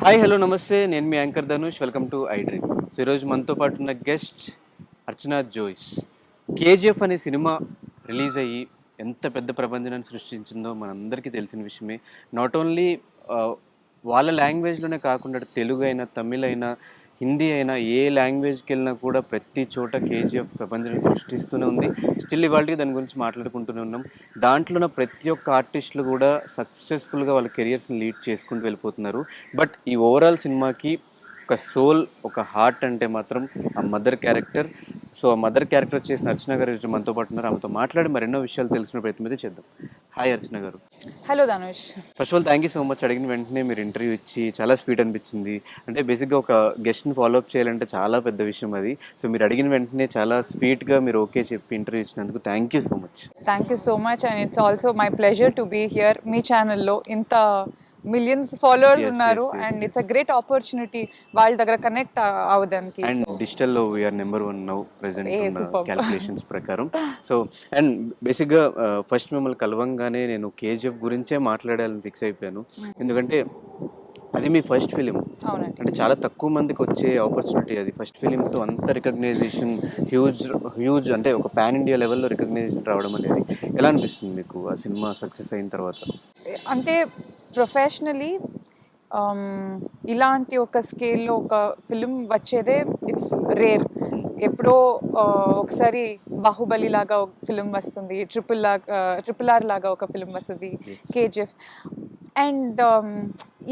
Hi hello నమస్తే, నేను మీ anchor Dhanush. Welcome to iDream. So ఈరోజు మనతో పాటు ఉన్న గెస్ట్ అర్చనా జోయిస్. కేజీఎఫ్ అనే సినిమా రిలీజ్ అయ్యి ఎంత పెద్ద ప్రపంచాన్ని సృష్టించిందో మనందరికీ తెలిసిన విషయమే. నాట్ ఓన్లీ వాళ్ళ లాంగ్వేజ్లోనే కాకుండా తెలుగు అయినా, తమిళ్ అయినా, హిందీ అయినా, ఏ లాంగ్వేజ్కి వెళ్ళినా కూడా ప్రతి చోట కేజీఎఫ్ ప్రపంచాన్ని సృష్టిస్తూనే ఉంది. స్టిల్ ఇవాళకి దాని గురించి మాట్లాడుకుంటూనే ఉన్నాం. దాంట్లో ఉన్న ప్రతి ఒక్క ఆర్టిస్టులు కూడా సక్సెస్ఫుల్గా వాళ్ళ కెరియర్స్ని లీడ్ చేసుకుంటూ వెళ్ళిపోతున్నారు. బట్ ఈ ఓవరాల్ సినిమాకి ఒక సోల్, ఒక హార్ట్ అంటే మాత్రం ఆ మదర్ క్యారెక్టర్. సో ఆ మదర్ క్యారెక్టర్ చేసిన అర్చన గారు ఈరోజు మనతో పాటు ఉన్నారు. ఆమెతో మాట్లాడి మరెన్నో విషయాలు తెలిసిన ప్రయత్నం అయితే చేద్దాం. హాయ్ అర్చన గారు. Hello Dhanush. First of all thank you so much. అడిగిన వెంటనే మీరు ఇంటర్వ్యూ ఇచ్చి చాలా స్వీట్ అనిపించింది. అంటే బేసిక్గా ఒక గెస్ట్ని ఫాలో అప్ చేయాలంటే చాలా పెద్ద విషయం అది. సో మీరు అడిగిన వెంటనే చాలా స్వీట్గా మీరు ఓకే చెప్పి ఇంటర్వ్యూ ఇచ్చినందుకు thank you so much. Thank you so much and it's also my pleasure to be here. మీ ఛానల్లో ఇంత మిలియన్స్ ఫాలోవర్స్ ఉన్నారు and it's a great opportunity వాళ్ళ దగ్గర కనెక్ట్ అవ్వడానికి. అండ్ డిజిటల్లో we are number 1 now present calculations ప్రకారం. సో అండ్ బేసిక్గా ఫస్ట్ మిమ్మల్ని కలవంగానే నేను కేజీఎఫ్ గురించే మాట్లాడాలని ఫిక్స్ అయిపోయాను. ఎందుకంటే అది మీ ఫస్ట్ ఫిలిం. అంటే చాలా తక్కువ మందికి వచ్చే ఆపర్చునిటీ అది. ఫస్ట్ ఫిలింతో అంత రికగ్నైజేషన్, హ్యూజ్ అంటే ఒక పాన్ ఇండియా లెవెల్లో రికగ్నైజేషన్ రావడం అనేది ఎలా అనిపిస్తుంది మీకు ఆ సినిమా సక్సెస్ అయిన తర్వాత? అంటే ప్రొఫెషనలీ ఇలాంటి ఒక స్కేల్లో ఒక ఫిలిం వచ్చేదే ఇట్స్ రేర్. ఎప్పుడో ఒకసారి బాహుబలి లాగా ఒక ఫిలిం వస్తుంది, ట్రిపుల్ ఆర్ లాగా ఒక ఫిలిం వస్తుంది, కేజీఎఫ్. అండ్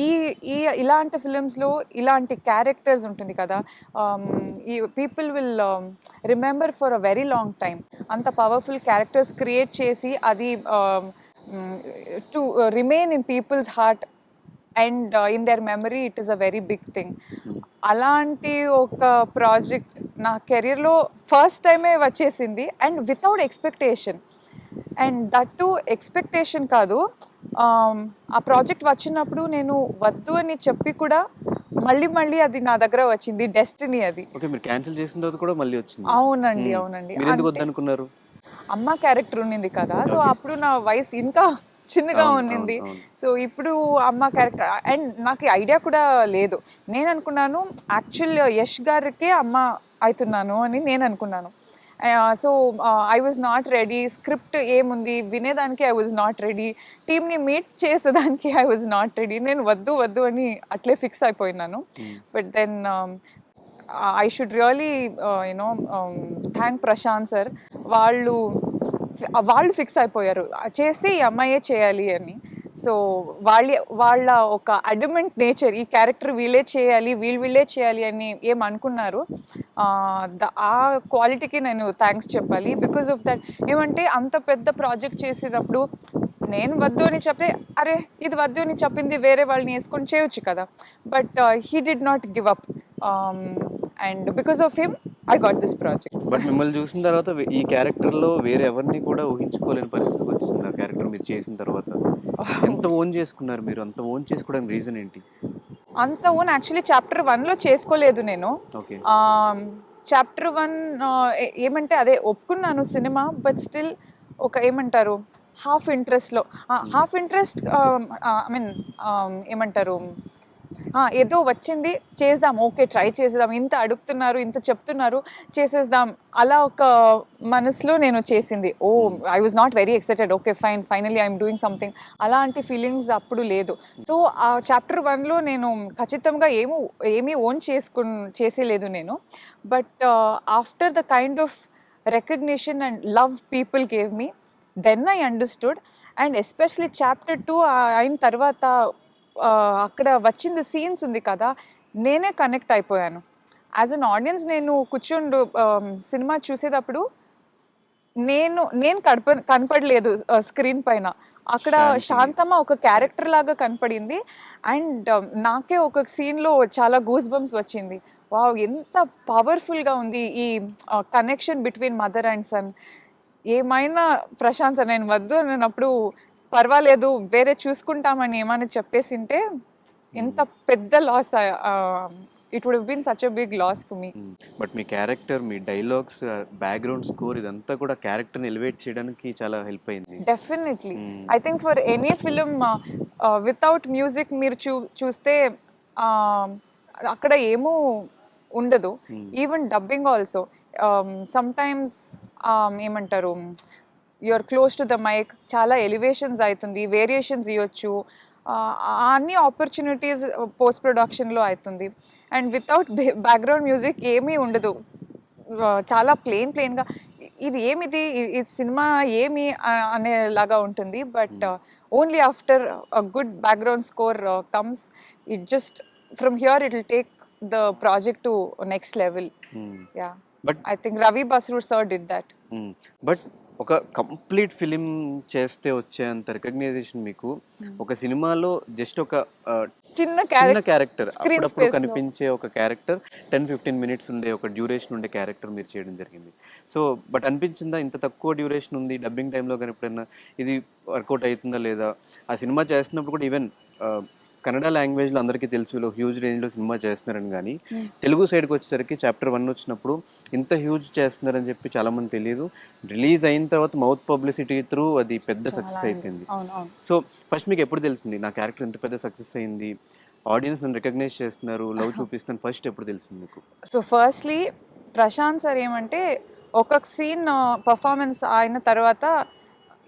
ఈ ఈ ఇలాంటి ఫిలిమ్స్లో ఇలాంటి క్యారెక్టర్స్ ఉంటుంది కదా, ఈ people will remember for a very long time. అంత పవర్ఫుల్ క్యారెక్టర్స్ క్రియేట్ చేసి అది to remain in people's heart and in their memory, it is a very big thing. అలాంటి ఒక ప్రాజెక్ట్ నా కెరియర్లో ఫస్ట్ టైమే వచ్చేసింది and without expectation. And that too expectation కాదు, ఆ ప్రాజెక్ట్ వచ్చినప్పుడు నేను వద్దు అని చెప్పి కూడా మళ్ళీ అది నా దగ్గర వచ్చింది. డెస్టినీ అది. ఓకే, మీరు క్యాన్సిల్ చేసిన తర్వాత కూడా మళ్ళీ వచ్చింది? అవునండి. మీరు ఎందుకు వద్దనుకున్నారు? అమ్మ క్యారెక్టర్ ఉన్నింది కదా, సో అప్పుడు నా వయసు ఇంకా చిన్నగా ఉన్నింది. సో ఇప్పుడు అమ్మ క్యారెక్టర్ అండ్ నాకు ఐడియా కూడా లేదు. నేను అనుకున్నాను యాక్చువల్ యష్ గారికే అమ్మ అవుతున్నాను అని నేను అనుకున్నాను. So I was not ready. Script ఏముంది వినేదానికి ఐ వాజ్ నాట్ రెడీ. టీమ్ని మీట్ చేసేదానికి ఐ వాజ్ నాట్ రెడీ. నేను వద్దు అని అట్లే ఫిక్స్ అయిపోయినాను. But then I should really you know thank Prashanth sir. వాళ్ళు ఫిక్స్ అయిపోయారు చేసి ఈ అమ్మాయే చేయాలి అని. సో వాళ్ళ ఒక అడమెంట్ నేచర్, ఈ క్యారెక్టర్ వీళ్ళే చేయాలి అని ఏమనుకున్నారు, ఆ క్వాలిటీకి నేను థ్యాంక్స్ చెప్పాలి. బికాస్ ఆఫ్ దట్ ఏమంటే అంత పెద్ద ప్రాజెక్ట్ చేసేటప్పుడు నేను వద్దు అని చెప్తే అరే ఇది వద్దు అని చెప్పింది వేరే వాళ్ళని వేసుకొని చేయొచ్చు కదా. But he did not give up and because of him I got this project. But మిమ్మల్ని చూసిన తర్వాత ఈ క్యారెక్టర్లో వేరే ఎవరిని కూడా ఊహించుకోలేని పరిస్థితికి వచ్చింది ఆ క్యారెక్టర్ మీరు చేసిన తర్వాత. ఎంత ఓన్ చేసుకున్నారు మీరు? అంత ఓన్ చేసుకోవడానికి రీజన్ ఏంటి? అంత ఓన్ యాక్చువల్లీ చాప్టర్ 1లో చేసుకోలేదు నేను. చాప్టర్ 1 ఏమంటే అదే ఒప్పుకున్నాను సినిమా, బట్ స్టిల్ ఒక ఏమంటారు హాఫ్ ఇంట్రెస్ట్ ఐ మీన్ ఏమంటారు ఏదో వచ్చింది చేద్దాం, ఓకే ట్రై చేసేద్దాం, ఇంత అడుగుతున్నారు ఇంత చెప్తున్నారు చేసేద్దాం, అలా ఒక మనసులో నేను చేసింది. I was not very excited. Okay finally I'm doing something, అలాంటి ఫీలింగ్స్ అప్పుడు లేదు. సో ఆ చాప్టర్ 1లో నేను ఖచ్చితంగా ఏమీ ఓన్ చేసేలేదు నేను. But after the kind of recognition and love people gave me, then I understood. And especially chapter 2 అయిన తర్వాత అక్కడ వచ్చింది సీన్స్ ఉంది కదా, నేనే కనెక్ట్ అయిపోయాను. యాజ్ అన్ ఆడియన్స్ నేను కూర్చుండు సినిమా చూసేటప్పుడు నేను కనపడలేదు స్క్రీన్ పైన. అక్కడ శాంతమ్మ ఒక క్యారెక్టర్ లాగా కనపడింది. అండ్ నాకే ఒక సీన్లో చాలా గూస్ బంప్స్ వచ్చింది. వావ్, ఎంత పవర్ఫుల్గా ఉంది ఈ connection between mother and son. ఏమైనా ప్రశాంత్ సార్ నేను వద్దు అన్నప్పుడు పర్వాలేదు వేరే చూసుకుంటామని ఏమైనా చెప్పేసింటే ఎంత పెద్ద loss. It would have been such a big loss for me. But మీ క్యారెక్టర్, మీ డైలాగ్స్, బ్యాక్గ్రౌండ్ స్కోర్ ఇదంతా కూడా క్యారెక్టర్ని ఎలివేట్ చేయడానికి చాలా హెల్ప్ అయింది. Definitely I think for any film without music మీరు చూస్తే అక్కడ ఏమో ఉండదు. Even dubbing also some times ఏమంటారు, you are close to the mic, చాలా ఎలివేషన్స్ అవుతుంది, వేరియేషన్స్ ఇవ్వచ్చు, అన్ని ఆపర్చునిటీస్ పోస్ట్ ప్రొడక్షన్లో అవుతుంది. అండ్ వితౌట్ బ్యాక్గ్రౌండ్ మ్యూజిక్ ఏమీ ఉండదు, చాలా ప్లెయిన్గా ఇది ఏమిది ఈ సినిమా ఏమి అనేలాగా ఉంటుంది. But only after a good background score comes, it just from here it will take the project to next level. Yeah, but I think Ravi Basrur sir did that. But ఒక కంప్లీట్ ఫిలిం చేస్తే వచ్చేంత recognition మీకు ఒక సినిమాలో just ఒక చిన్న character, screen అప్పుడప్పుడు space లో. కనిపించే ఒక క్యారెక్టర్ 10-15 మినిట్స్ ఉండే ఒక డ్యూరేషన్ ఉండే క్యారెక్టర్ మీరు చేయడం జరిగింది. సో బట్ అనిపించిందా ఇంత తక్కువ డ్యూరేషన్ ఉంది డబ్బింగ్ టైంలో కానీ ఎప్పుడైనా ఇది వర్కౌట్ అవుతుందా లేదా? ఆ సినిమా చేస్తున్నప్పుడు కూడా ఈవెన్ కన్నడ లాంగ్వేజ్లో అందరికీ తెలుసు హ్యూజ్ రేంజ్లో సినిమా చేస్తున్నారని, కానీ తెలుగు సైడ్కి వచ్చేసరికి చాప్టర్ 1 వచ్చినప్పుడు ఇంత హ్యూజ్ చేస్తున్నారని చెప్పి చాలామంది తెలియదు. రిలీజ్ అయిన తర్వాత మౌత్ పబ్లిసిటీ త్రూ అది పెద్ద సక్సెస్ అయిపోయింది. సో ఫస్ట్ మీకు ఎప్పుడు తెలిసింది నా క్యారెక్టర్ ఇంత పెద్ద సక్సెస్ అయింది, ఆడియన్స్ నన్ను రికగ్నైజ్ చేస్తున్నారు, లవ్ చూపిస్తాను, ఫస్ట్ ఎప్పుడు తెలిసింది మీకు? సో ఫస్ట్లీ ప్రశాంత్ సార్ ఏమంటే ఒక్కొక్క సీన్ పర్ఫార్మెన్స్ అయిన తర్వాత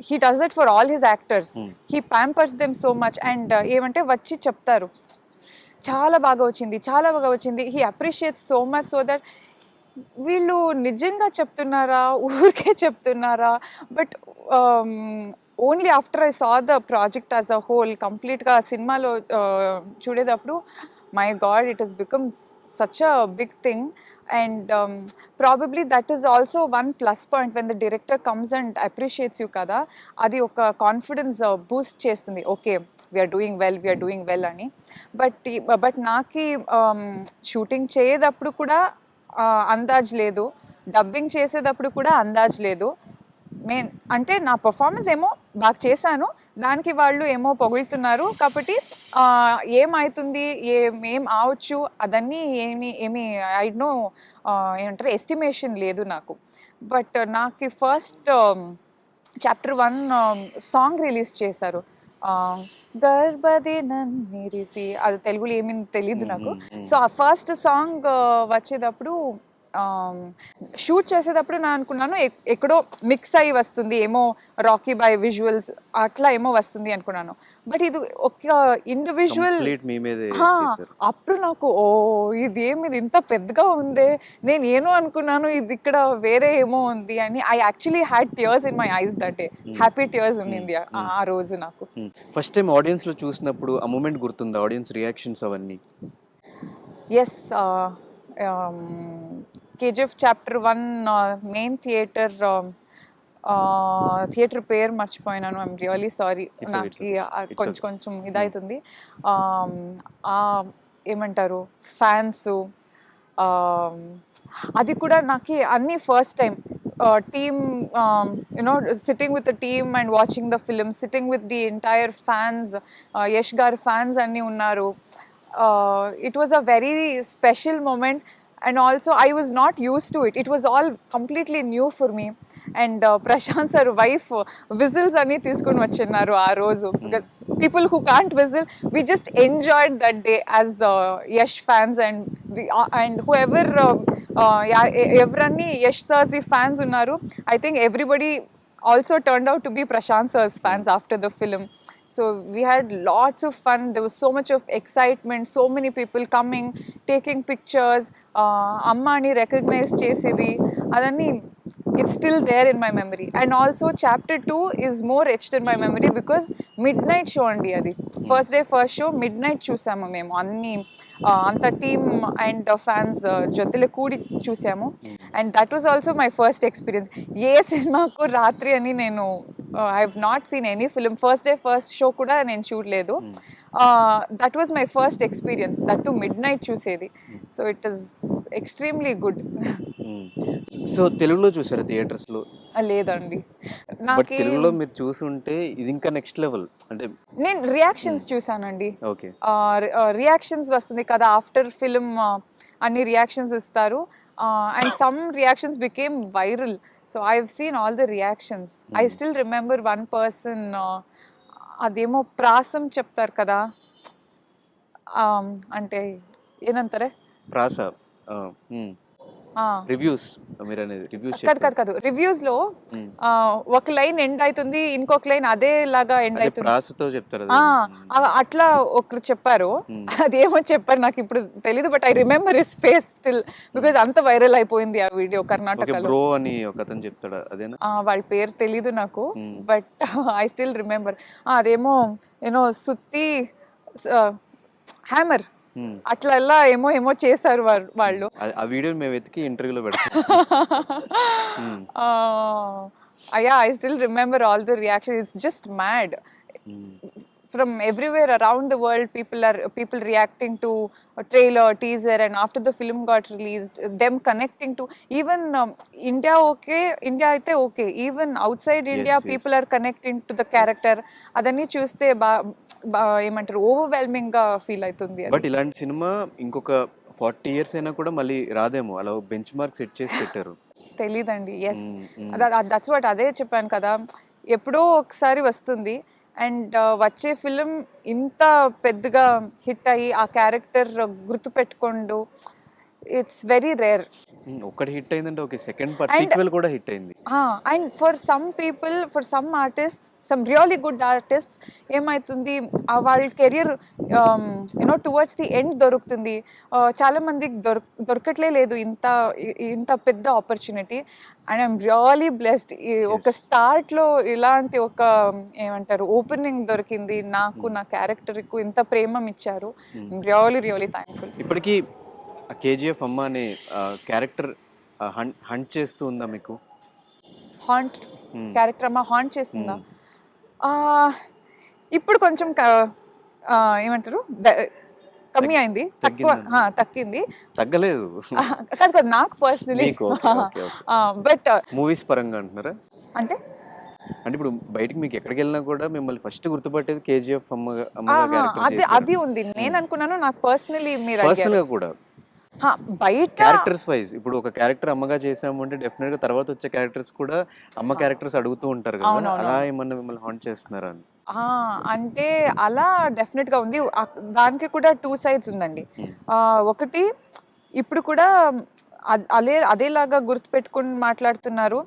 he does that for all his actors. He pampers them so much and ఏమంటే వచ్చి చెప్తారు చాలా బాగా వచ్చింది. he appreciates so much so that వీళ్ళు నిజంగా చెప్తున్నారా ఊరికే చెప్తున్నారా. But only after I saw the project as a whole కంప్లీట్గా సినిమాలో చూడేటప్పుడు my god it has become such a big thing. And probably that is also one plus point when the director comes and appreciates you kada, adi oka confidence boost chestundi, okay we are doing well ani. But naaki shooting cheyedappudu kuda andaj ledu, dubbing chesedappudu kuda andaj ledu. నేను అంటే నా performance ఏమో బాగా చేశాను, దానికి వాళ్ళు ఏమో పొగులుతున్నారు కాబట్టి ఏమవుతుంది ఏం అవచ్చు అదన్నీ ఏమి ఐ నో ఏమంటారు ఎస్టిమేషన్ లేదు నాకు. బట్ నాకు ఫస్ట్ చాప్టర్ 1 సాంగ్ రిలీజ్ చేశారు, గర్భది నన్నిరిసి, అది తెలుగులో ఏమీ తెలీదు నాకు. సో ఆ ఫస్ట్ సాంగ్ వచ్చేటప్పుడు షూట్ చేసేటప్పుడు నేను అనుకున్నాను ఎక్కడో మిక్స్ అయ్యి వస్తుంది ఏమో, రాకీ బై విజువల్స్ అట్లా ఏమో వస్తుంది అనుకున్నాను. బట్ ఇది ఒక ఇండివిజువల్, అప్పుడు నాకు ఇది ఇంత పెద్దగా ఉందే, నేను ఏమో అనుకున్నాను ఇది ఇక్కడ వేరే ఏమో ఉంది అని. I actually had tears in my eyes that day, happy tears ఉండింది ఆ రోజు నాకు. ఫస్ట్ టైం ఆడియన్స్ లో చూసినప్పుడు ఆ మూమెంట్ గుర్తుందా, ఆడియన్స్ రియాక్షన్స్ అవన్నీ? Yes, KGF chapter 1 main theatre పేరు మర్చిపోయినాను, ఐఎమ్ రియలీ సారీ. నాకు కొంచెం ఇదవుతుంది. ఏమంటారు ఫ్యాన్స్, అది కూడా నాకు అన్నీ first time. Team sitting with the team and watching the film, sitting with the entire fans, Yash గారు ఫ్యాన్స్ అన్నీ ఉన్నారు. It was a very special moment and also I was not used to it. It was all completely new for me. And Prashant sir wife whistles ani తీసుకొని వచ్చన్నారు ఆ రోజు. Because people who can't whistle, we just enjoyed that day as Yash fans and whoever ఎవరన్నీ Yash sir's fans ఉన్నారు. I think everybody also turned out to be Prashant sir's fans after the film. So we had lots of fun. There was so much of excitement, so many people coming, taking pictures. Amma ani recognize chesidi adanni, it's still there in my memory. And also chapter 2 is more etched in my memory because midnight show andi adi. First day first show midnight చూసాము మేము అన్ని అంత team and fans జొత్తులే కూడి చూసాము. And that was also my first experience. ఏ సినిమాకు రాత్రి అని నేను I have not seen any film, first day first show కూడా నేను చూడలేదు. That was my first experience, that too midnight చూసేది. So it is extremely good. So తెలుగులో చూసారా థియేటర్స్ లో? లేదండి, నాకు తెలుగులో మీరు చూసుంటే ఇది ఇంకా నెక్స్ట్ లెవెల్. అంటే నేను రియాక్షన్స్ చూసానండి. ఓకే, రియాక్షన్స్ వస్తుంది కదా ఆఫ్టర్ ఫిలిం, అన్ని రియాక్షన్స్ ఇస్తారు. And some reactions became viral. So I have seen all the reactions. I still remember one person, అదేమో ప్రాసం చెప్తారు కదా, అంటే ఏనంటారే ప్రాస ఆ, రివ్యూస్, మీరు అనేది రివ్యూస్ కాదు రివ్యూస్ లో ఒక లైన్ ఎండ్ అవుతుంది, ఇంకొక లైన్ అదే లాగా ఎండ్ అదే అవుతుంది. ప్రాసతో చెప్తారు అది. అట్లా ఒకరు చెప్పారు. అదేమో చెప్పారు నాకు ఇప్పుడు తెలీదు, but I remember his face still because అంత వైరల్ అయిపోయింది ఆ వీడియో ఓకే, కర్ణాటకలో. బ్రో అని ఒక అతను చెప్తాడు, అదేనా? వాళ్ళ పేరు తెలీదు నాకు, బట్ ఐ స్టిల్ రిమెంబర్. అదేమో ఏమో సుత్తి హ్యామర్ అట్లా ఏమో ఏమో చేశారు వాళ్ళు. ఆ వీడియో మేము వెతికి ఇంటర్వ్యూలో పెడతాం. Yeah, I still remember all the reactions. It's just mad. From everywhere around the world, people reacting to a trailer, teaser, and after the film got released, them connecting to even India. Okay, India aithe okay. Even outside India, Yes. people are connecting to the character. Adanni చూస్తే ఏమంటారు, overwhelming గా feel అవుతుంది. But ఇలాంటి cinema ఇంకొక 40 years అయినా కూడా మళ్ళీ రాదేమో, అలా బెంచ్ మార్క్ సెట్ చేసి పెట్టారు. తెలీదండి. ఎస్, దట్స్ వాట్, అదే చెప్పాను కదా, ఎప్పుడో ఒకసారి వస్తుంది. అండ్ వచ్చే ఫిలిం ఇంత పెద్దగా హిట్ అయ్యి ఆ క్యారెక్టర్ గుర్తుపెట్టుకోండు, ఇట్స్ వెరీ రేర్. ఒక్కటి హిట్ అయిందంటే ఓకే, సెకండ్ పార్ట్ సీక్వెల్ కూడా హిట్ అయింది. And for some people, for some artists, some really good artists ఏమవుతుంది, వాళ్ళ career you know towards the end దొరుకుతుంది. చాలా మందికి దొరకట్లే లేదు ఇంత పెద్ద opportunity. And I'm really blessed, ఒక స్టార్ట్లో ఇలాంటి ఒక ఏమంటారు ఓపెనింగ్ దొరికింది నాకు, నా క్యారెక్టర్కు ఇంత ప్రేమ ఇచ్చారు. Really thankful. ఇప్పటికీ కేజీఎఫ్ అమ్మ అనే క్యారెక్టర్ హంట్ చేస్తూ ఉందా మీకు? హాంట్ క్యారెక్టర్ అమ్మ హాంట్ చేస్తుందా? ఇప్పుడు కొంచెం ఏమంటారు కమ్మి అయింది, తగ్గింది. తగ్గలేదు కాదు నాకు పర్సనలీ, బట్ మూవీస్ పరంగా అంటున్నారా? అంటే ఇప్పుడు బయటికి మీకు ఎక్కడికి వెళ్ళినా కూడా మిమ్మల్ని ఫస్ట్ గుర్తుపట్టేది కేజీఎఫ్ అది ఉంది. నేను అనుకున్నాను నాకు పర్సనలీ మీరు పర్సనల్ గా కూడా బయట క్యారెక్టర్స్ వైజ్. ఇప్పుడు ఒక క్యారెక్టర్ అమ్మగా చేసాము అంటే డెఫినెట్ గా తర్వాత వచ్చే క్యారెక్టర్స్ కూడా అమ్మ క్యారెక్టర్స్ అడుగుతూ ఉంటారు కదా, అలా ఏమన్నా మిమ్మల్ని హాంట్ చేస్తున్నారా అని? అంటే అలా డెఫినెట్ గా ఉంది. దానికి కూడా 2 sides ఉందండి. ఒకటి ఇప్పుడు కూడా అదేలాగా గుర్తుపెట్టుకుని మాట్లాడుతున్నారు.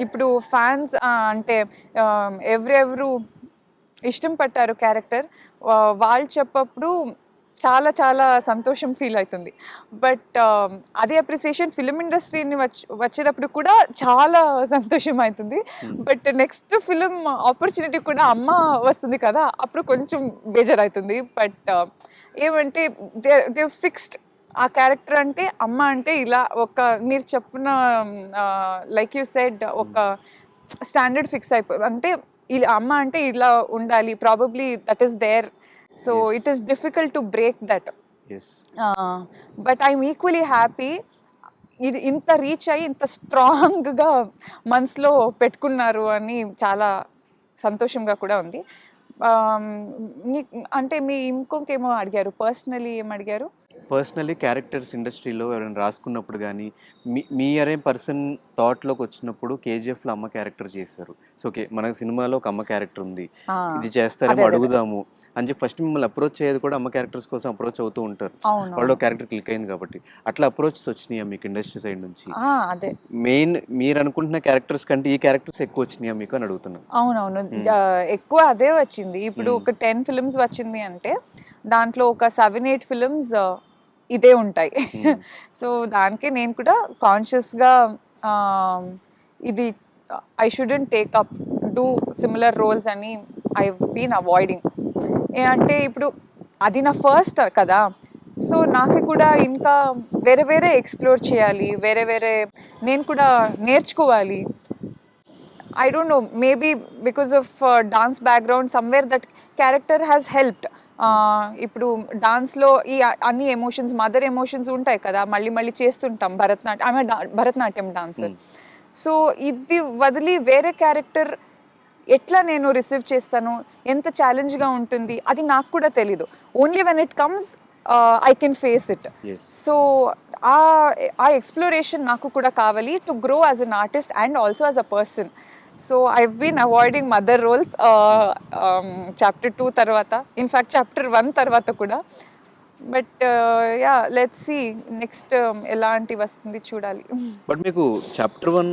ఇప్పుడు ఫ్యాన్స్ అంటే ఎవరెవరు ఇష్టం పట్టారు క్యారెక్టర్, వాళ్ళు చెప్పప్పుడు చాలా చాలా సంతోషం ఫీల్ అవుతుంది. బట్ అదే అప్రిసియేషన్ ఫిలిం ఇండస్ట్రీని వచ్చేటప్పుడు కూడా చాలా సంతోషం అవుతుంది. బట్ నెక్స్ట్ ఫిలిం ఆపర్చునిటీ కూడా అమ్మ వస్తుంది కదా, అప్పుడు కొంచెం బేజార్ అవుతుంది. బట్ ఏమంటే దే ఫిక్స్డ్ ఆ క్యారెక్టర్ అంటే అమ్మ అంటే ఇలా ఒక మీరు చెప్పిన లైక్ యూ సెడ్ ఒక స్టాండర్డ్ ఫిక్స్ అయిపోయి, అంటే ఇలా అమ్మ అంటే ఇలా ఉండాలి, probably that is there. So yes. It is difficult to break that. Yes. But I'm equally happy. ఇంత రీచ్ అయ్యి ఇంత స్ట్రాంగ్గా మనసులో పెట్టుకున్నారు అని చాలా సంతోషంగా కూడా ఉంది. అంటే మీ ఇంకొకేమో అడిగారు, పర్సనలీ ఏం అడిగారు? పర్సనలీ క్యారెక్టర్స్ ఇండస్ట్రీలో ఎవరైనా రాసుకున్నప్పుడు కానీ మీ అనే పర్సన్ థాట్లోకి వచ్చినప్పుడు కేజీఎఫ్లో అమ్మ క్యారెక్టర్ చేశారు, సో ఓకే మన సినిమాలో ఒక అమ్మ క్యారెక్టర్ ఉంది, ఇది చేస్తారేమో అడుగుదాము అని చెప్పి ఫస్ట్ మిమ్మల్ని అప్రోచ్ అయ్యేది కూడా అమ్మ క్యారెక్టర్స్ కోసం అప్రోచ్ అవుతూ ఉంటారు. వాళ్ళు క్యారెక్టర్ క్లిక్ అయింది కాబట్టి అట్లా అప్రోచ్ వచ్చినాయా మీకు ఇండస్ట్రీ సైడ్ నుంచి? అదే మెయిన్ మీరు అనుకుంటున్న క్యారెక్టర్స్ కంటే ఈ క్యారెక్టర్స్ ఎక్కువ వచ్చినాయా మీకు అని అడుగుతున్నాను. అవునవును, ఎక్కువ అదే వచ్చింది. ఇప్పుడు ఒక 10 films వచ్చింది అంటే దాంట్లో ఒక 7-8 films ఇదే ఉంటాయి. సో దానికే నేను కూడా కాన్షియస్గా ఇది I shouldn't take up do similar roles అని ఐ బీన్ అవాయిడింగ్. అంటే ఇప్పుడు అది నా ఫస్ట్ కదా, సో నాకు కూడా ఇంకా వేరే ఎక్స్ప్లోర్ చేయాలి, వేరే నేను కూడా నేర్చుకోవాలి. I don't know, maybe because of dance background somewhere that character has helped. ఇప్పుడు డాన్స్లో ఈ అన్ని ఎమోషన్స్, మదర్ ఎమోషన్స్ ఉంటాయి కదా, మళ్ళీ చేస్తుంటాం. భరతనాట్యం డాన్సర్. సో ఇది వదిలి వేరే క్యారెక్టర్ ఎట్లా నేను రిసీవ్ చేస్తాను, ఎంత ఛాలెంజ్గా ఉంటుంది అది నాకు కూడా తెలీదు. Only when it comes I can face it. So ఆ ఎక్స్ప్లోరేషన్ నాకు కూడా కావాలి to grow as an artist and also as a person. So I've been avoiding mother roles chapter 2 తర్వాత, ఇన్ఫ్యాక్ట్ చాప్టర్ 1 తర్వాత కూడా. But yeah let's see next ఎలాంటి వస్తుంది చూడాలి. బట్ మీకు చాప్టర్ 1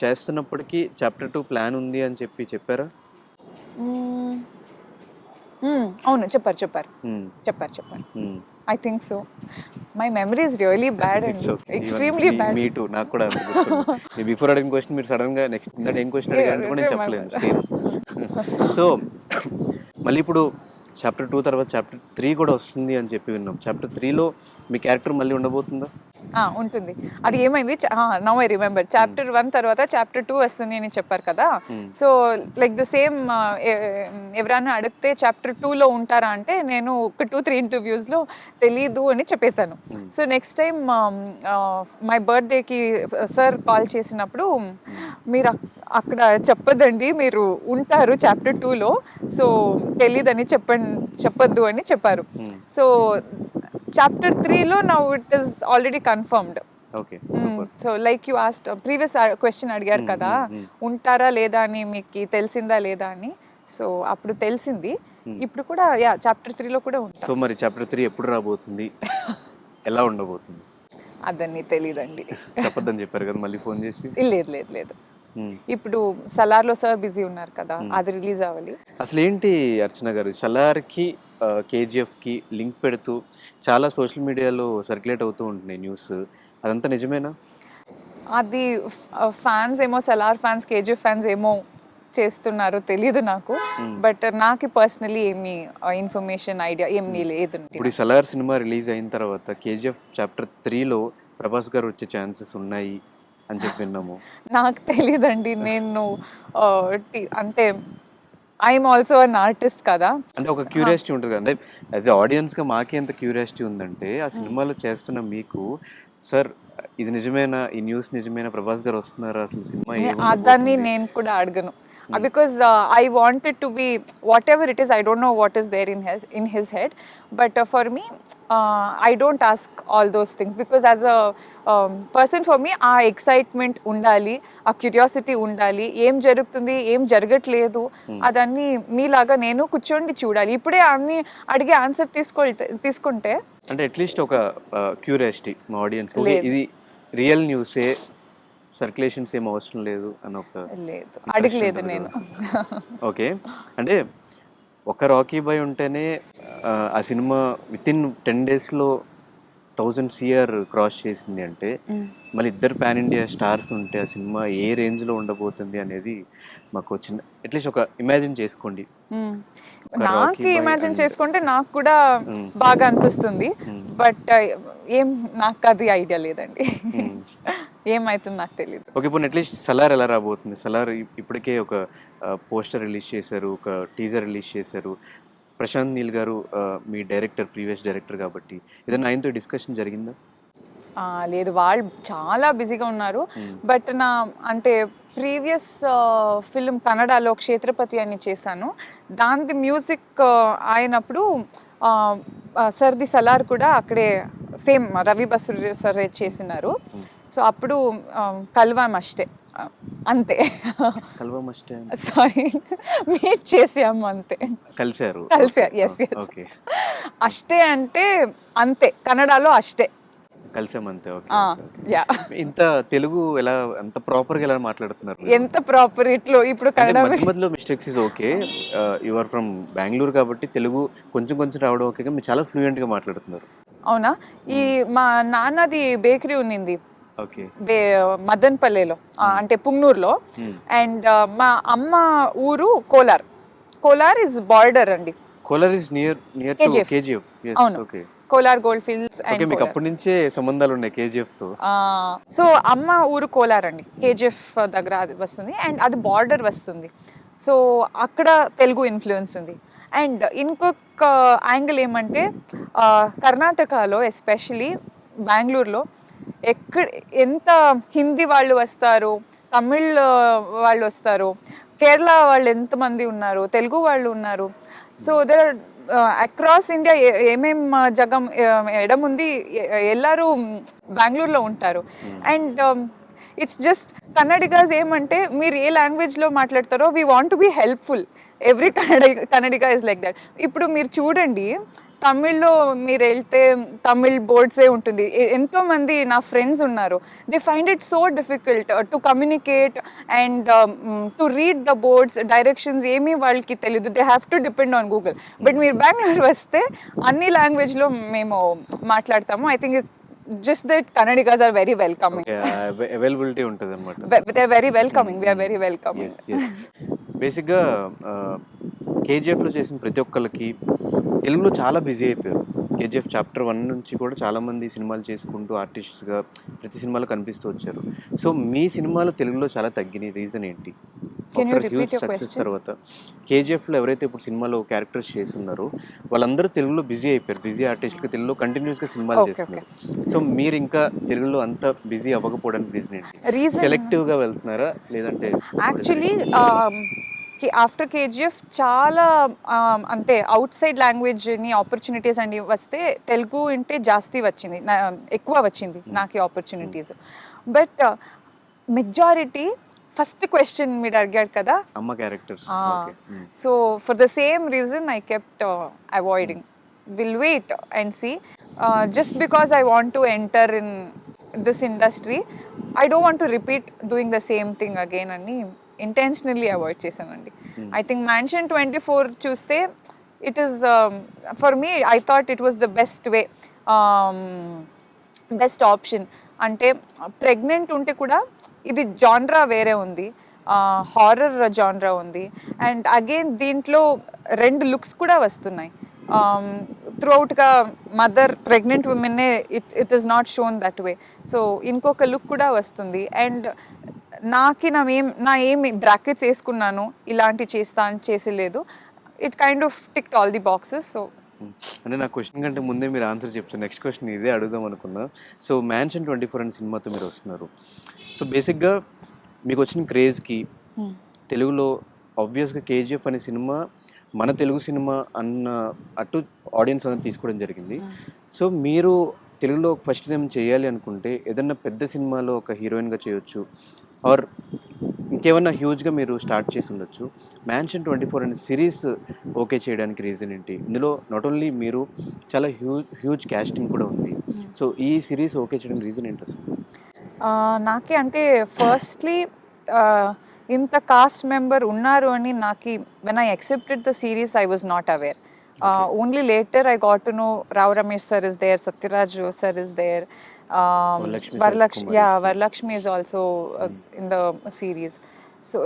చేస్తున్నప్పటికీ చాప్టర్ 2 ప్లాన్ ఉంది అని చెప్పారా? అవును, చెప్పారు. I think so. My memory is really bad and extremely bad. Me two, నాకు కూడా బిఫోర్ అడిగిన క్వశ్చన్ మీరు సడన్ గా నెక్స్ట్ ఏం క్వశ్చన్ అడిగారంటే కూడా నేను చెప్పలేను. సో మళ్ళీ ఇప్పుడు చాప్టర్ 2 తర్వాత చాప్టర్ 3 కూడా వస్తుంది అని చెప్పి విన్నాం. చాప్టర్ 3లో మీ క్యారెక్టర్ మళ్ళీ ఉండబోతుందా? ఉంటుంది. అది ఏమైంది, నౌ ఐ రిమెంబర్, చాప్టర్ 1 తర్వాత చాప్టర్ 2 వస్తుంది అని చెప్పారు కదా. సో లైక్ ద సేమ్, ఎవరైనా అడిగితే చాప్టర్ 2లో ఉంటారా అంటే నేను ఒక 2-3 ఇంటర్వ్యూస్లో తెలీదు అని చెప్పేశాను. సో నెక్స్ట్ టైం మై బర్త్డేకి సార్ కాల్ చేసినప్పుడు, మీరు అక్కడ చెప్పదండి, మీరు ఉంటారు చాప్టర్ 2లో, సో తెలీదని చెప్పొద్దు అని చెప్పారు. సో చాప్టర్ 3లో now it is already confirmed. So like you asked previous question అడిగారు కదా, ఉంటారా లేదా అని, మీకు తెలిసిందా లేదా అని. సో అప్పుడు తెలిసింది. ఇప్పుడు కూడా యా చాప్టర్ 3లో కూడా ఉంది. సో మరి చాప్టర్ 3 ఎప్పుడు రాబోతుంది, ఎలా ఉండబోతుంది? అదన్నీ తెలీదండి. చెప్పొద్దని చెప్పారు కదా మళ్ళీ ఫోన్ చేసి. లేదు. ఇప్పుడు సలార్లో సార్ బిజీ ఉన్నారు కదా, అది రిలీజ్ అవ్వాలి. అసలు ఏంటి అర్చన గారు, సలార్కి కేజీఎఫ్కి లింక్ పెడుతూ చాలా సోషల్ మీడియాలో సర్క్యులేట్ అవుతూ ఉంటున్నాయి న్యూస్, అదంతా నిజమేనా? అది ఫ్యాన్స్ ఏమో, సలార్ ఫ్యాన్స్ కేజీఎఫ్ ఫ్యాన్స్ ఏమో చేస్తున్నారు, తెలీదు నాకు. బట్ నాకు పర్సనలీ ఏమి ఇన్ఫర్మేషన్ ఐడియా ఏమీ లేదు. ఇప్పుడు సలార్ సినిమా రిలీజ్ అయిన తర్వాత కేజీఎఫ్ చాప్టర్ 3లో ప్రభాస్ గారు వచ్చే ఛాన్సెస్ ఉన్నాయి అని చెప్పి విన్నాము. నాకు తెలీదండి. నేను అంటే ఐఎమ్ ఆల్సో అన్ ఆర్టిస్ట్ కదా, అంటే ఒక క్యూరియాసిటీ ఉంటుంది కదా. అంటే యాజ్ ఎ ఆడియన్స్గా మాకే ఎంత క్యూరియాసిటీ ఉందంటే, ఆ సినిమాలో చేస్తున్న మీకు సార్ ఇది నిజమేనా, ఈ న్యూస్ నిజమేనా, ప్రభాస్ గారు వస్తున్నారా, అసలు సినిమా దాన్ని నేను కూడా అడగను. Because I wanted to be whatever it is, I don't know what is there in his head, but for me I don't ask all those things, because as a person, for me ఆ excitement ఉండాలి, ఆ curiosity ఉండాలి, ఏం జరుగుతుంది ఏం జరగట్లేదు అదన్నీ మీలాగా నేను కూర్చోండి చూడాలి. ఇప్పుడే అన్ని అడిగే ఆన్సర్ తీసుకుంటే అంటే అట్లీస్ట్ ఒక క్యూరియాసిటీ మా ఆడియన్స్, ఇది రియల్ న్యూసే, సర్క్యులేషన్స్ ఏం అవసరం లేదు అని అడగలేదు నేను. ఓకే, అంటే ఒక రాకీ బాయ్ ఉంటేనే ఆ సినిమా వితిన్ 10 daysలో 1000 CR క్రాస్ చేసింది అంటే, మళ్ళీ ఇద్దరు పాన్ ఇండియా స్టార్స్ ఉంటే ఆ సినిమా ఏ రేంజ్లో ఉండబోతుంది అనేది మాకు చిన్న అట్లీస్ట్ ఒక ఇమాజిన్ చేసుకోండి. నాకు ఇమాజిన్ చేసుకుంటే నాకు కూడా బాగా అనిపిస్తుంది. బట్ నాకు అది ఐడియా లేదండి, ఏమైతుంది నాకు తెలియదు. ఓకే, ఇప్పుడు అట్లీస్ట్ సలార్ ఎలా రాబోతుంది? సలార్ ఇప్పటికే ఒక పోస్టర్ రిలీజ్ చేశారు, ఒక టీజర్ రిలీజ్ చేశారు. ప్రశాంత్ నీల్ గారు మీ డైరెక్టర్, ప్రీవియస్ డైరెక్టర్ కాబట్టి ఏదైనా ఆయనతో డిస్కషన్ జరిగిందా? లేదు, వాళ్ళు చాలా బిజీగా ఉన్నారు. బట్ అంటే ప్రీవియస్ ఫిల్మ్ కన్నడలో క్షేత్రపతి అని చేశాను, దాని మ్యూజిక్ అయినప్పుడు సర్ది సలార్ కూడా అక్కడే సేమ్ రవి బసు సర్ చేసినారు. సో అప్పుడు కల్వాం అష్టే, అంతే. సారీ, మీట్ చేసాము అంతే. కలిసారు. ఎస్. అష్టే అంటే అంతే, కన్నడలో అష్టే కలిసామంతే. ఇంత తెలుగు ఎలా, ఎంత ప్రాపర్ గా ఎలా మాట్లాడుతున్నారు? ఎంత ప్రాపర్ ఇట్లో ఇప్పుడు కన్నడ మధ్యలో mistakes is okay. You are from Bengaluru కాబట్టి తెలుగు కొంచెం రావడం ఓకే, మీరు చాలా ఫ్లూయెంట్ గా మాట్లాడుతున్నారు. అవునా? ఈ మా నాన్నది బేకరీ ఉన్నింది మదన్పల్లెలో, అంటే పుంగనూరులో. అండ్ మా అమ్మ ఊరు కోలార్ ఇస్ బార్డర్ అండి. Kolar is near to KGF. అవును, కోలార్ గోల్డ్ ఫీల్డ్స్. మీకు అప్పటి నుంచే సంబంధాలు ఉన్నాయి కేజీఎఫ్ తో. సో అమ్మ ఊరు కోలార్ అండి, కేజీఎఫ్ దగ్గర అది వస్తుంది, అండ్ అది బార్డర్ వస్తుంది. సో అక్కడ తెలుగు ఇన్ఫ్లుయెన్స్ ఉంది. అండ్ ఇంకొక యాంగిల్ ఏమంటే, కర్ణాటకలో ఎస్పెషలీ బెంగళూరులో ఎంత హిందీ వాళ్ళు వస్తారు, తమిళ్ వాళ్ళు వస్తారు, కేరళ వాళ్ళు ఎంతమంది ఉన్నారు, తెలుగు వాళ్ళు ఉన్నారు. సో దర్ అక్రాస్ ఇండియా ఏమేం ఎడముంది ఎల్లరూ బెంగళూరులో ఉంటారు. అండ్ ఇట్స్ జస్ట్ కన్నడిగాస్ ఏమంటే మీరు ఏ లాంగ్వేజ్లో మాట్లాడతారో we want to be helpful. Every Kannadiga is like that. ఇప్పుడు మీరు చూడండి, తమిళ్లో మీరు వెళ్తే తమిళ్ బోర్డ్సే ఉంటుంది. ఎంతో మంది నా ఫ్రెండ్స్ ఉన్నారు, they find it so difficult to communicate and to read the boards, directions ఏమీ వాళ్ళకి తెలియదు. They have to depend on Google. But మీరు బెంగళూరు వస్తే అన్ని లాంగ్వేజ్లో మేము మాట్లాడతాము. I think just that Kannadigas are very welcoming. Availability ఉంటుంది అనమాట. They're very welcoming. We are very welcoming. బేసిక్గా కేజీఎఫ్లో చేసిన ప్రతి ఒక్కరికి తెలుగులో చాలా బిజీ అయిపోయారు. కేజీఎఫ్ చాప్టర్ 1 నుంచి కూడా చాలామంది సినిమాలు చేసుకుంటూ ఆర్టిస్ట్స్గా ప్రతి సినిమాలో కనిపిస్తూ వచ్చారు. సో మీ సినిమాలో తెలుగులో చాలా తగ్గిన రీజన్ ఏంటి? హ్యూజ్ సక్సెస్ తర్వాత కేజీఎఫ్లో ఎవరైతే ఇప్పుడు సినిమాలో క్యారెక్టర్స్ చేస్తున్నారో వాళ్ళందరూ తెలుగులో బిజీ అయిపోయారు. బిజీ ఆర్టిస్ట్గా తెలుగులో కంటిన్యూస్గా సినిమాలు చేస్తున్నారు. సో మీరు ఇంకా తెలుగులో అంత బిజీ అవ్వకపోవడానికి రీజన్ ఏంటి? సెలెక్టివ్గా వెళ్తున్నారా లేదంటే? యాక్చువల్లీ ఆఫ్టర్ కేజీఎఫ్ చాలా అంటే అవుట్ సైడ్ లాంగ్వేజ్ని ఆపర్చునిటీస్ అని వస్తే తెలుగు అంటే జాస్తి వచ్చింది, ఎక్కువ వచ్చింది నాకు opportunities. But majority first question మీరు అడిగాడు కదా, అమ్మ characters. So for the same reason I kept avoiding. Will wait and see. Just because I want to enter in this industry, I don't want to repeat doing the same thing again అని intentionally avoid చేశానండి. I think mansion 24 చూస్తే it is for me, I thought it was the best way, best option. అంటే pregnant ఉంటే కూడా ఇది genre వేరే ఉంది, horror genre ఉంది. అండ్ అగైన్ దీంట్లో 2 లుక్స్ కూడా వస్తున్నాయి. త్రూఅవుట్గా మదర్ ప్రెగ్నెంట్ ఉమెన్నే it is not shown that way. So ఇంకొక లుక్ కూడా వస్తుంది. అండ్ నా ఏమి బ్రాకెట్స్ వేసుకున్నాను ఇలాంటి చేసలేదు. It kind of ticked all the boxes. So అంటే నా క్వశ్చన్ కంటే ముందే మీరు ఆన్సర్ చెప్తారు. నెక్స్ట్ క్వశ్చన్ ఇదే అడుగుదాం అనుకున్నా. సో మ్యాన్షన్ 24 అనే సినిమాతో మీరు వస్తున్నారు. సో బేసిక్గా మీకు వచ్చిన క్రేజ్కి తెలుగులో ఆబ్వియస్గా కేజీఎఫ్ అనే సినిమా మన తెలుగు సినిమా అన్న అటు ఆడియన్స్ అనేది తీసుకోవడం జరిగింది. సో మీరు తెలుగులో ఫస్ట్ టైం చేయాలి అనుకుంటే ఏదన్నా పెద్ద సినిమాలో ఒక హీరోయిన్గా చేయొచ్చు, ఆర్ ఇంకేమన్నా హ్యూజ్గా మీరు స్టార్ట్ చేసి ఉండొచ్చు. మ్యాన్షన్ 24 అనే సిరీస్ ఓకే చేయడానికి రీజన్ ఏంటి? ఇందులో నాట్ ఓన్లీ మీరు చాలా హ్యూజ్ క్యాస్టింగ్ కూడా ఉంది. సో ఈ సిరీస్ ఓకే చేయడానికి రీజన్ ఏంటి అసలు? నాకే అంటే ఫస్ట్లీ ఇంత కాస్ట్ మెంబర్ ఉన్నారు అని నాకు when I accepted the series I was not aware. Only later I got to know Rao Ramesh sir is there, Sathyaraj sir is there, Varalakshmi is also in the series. So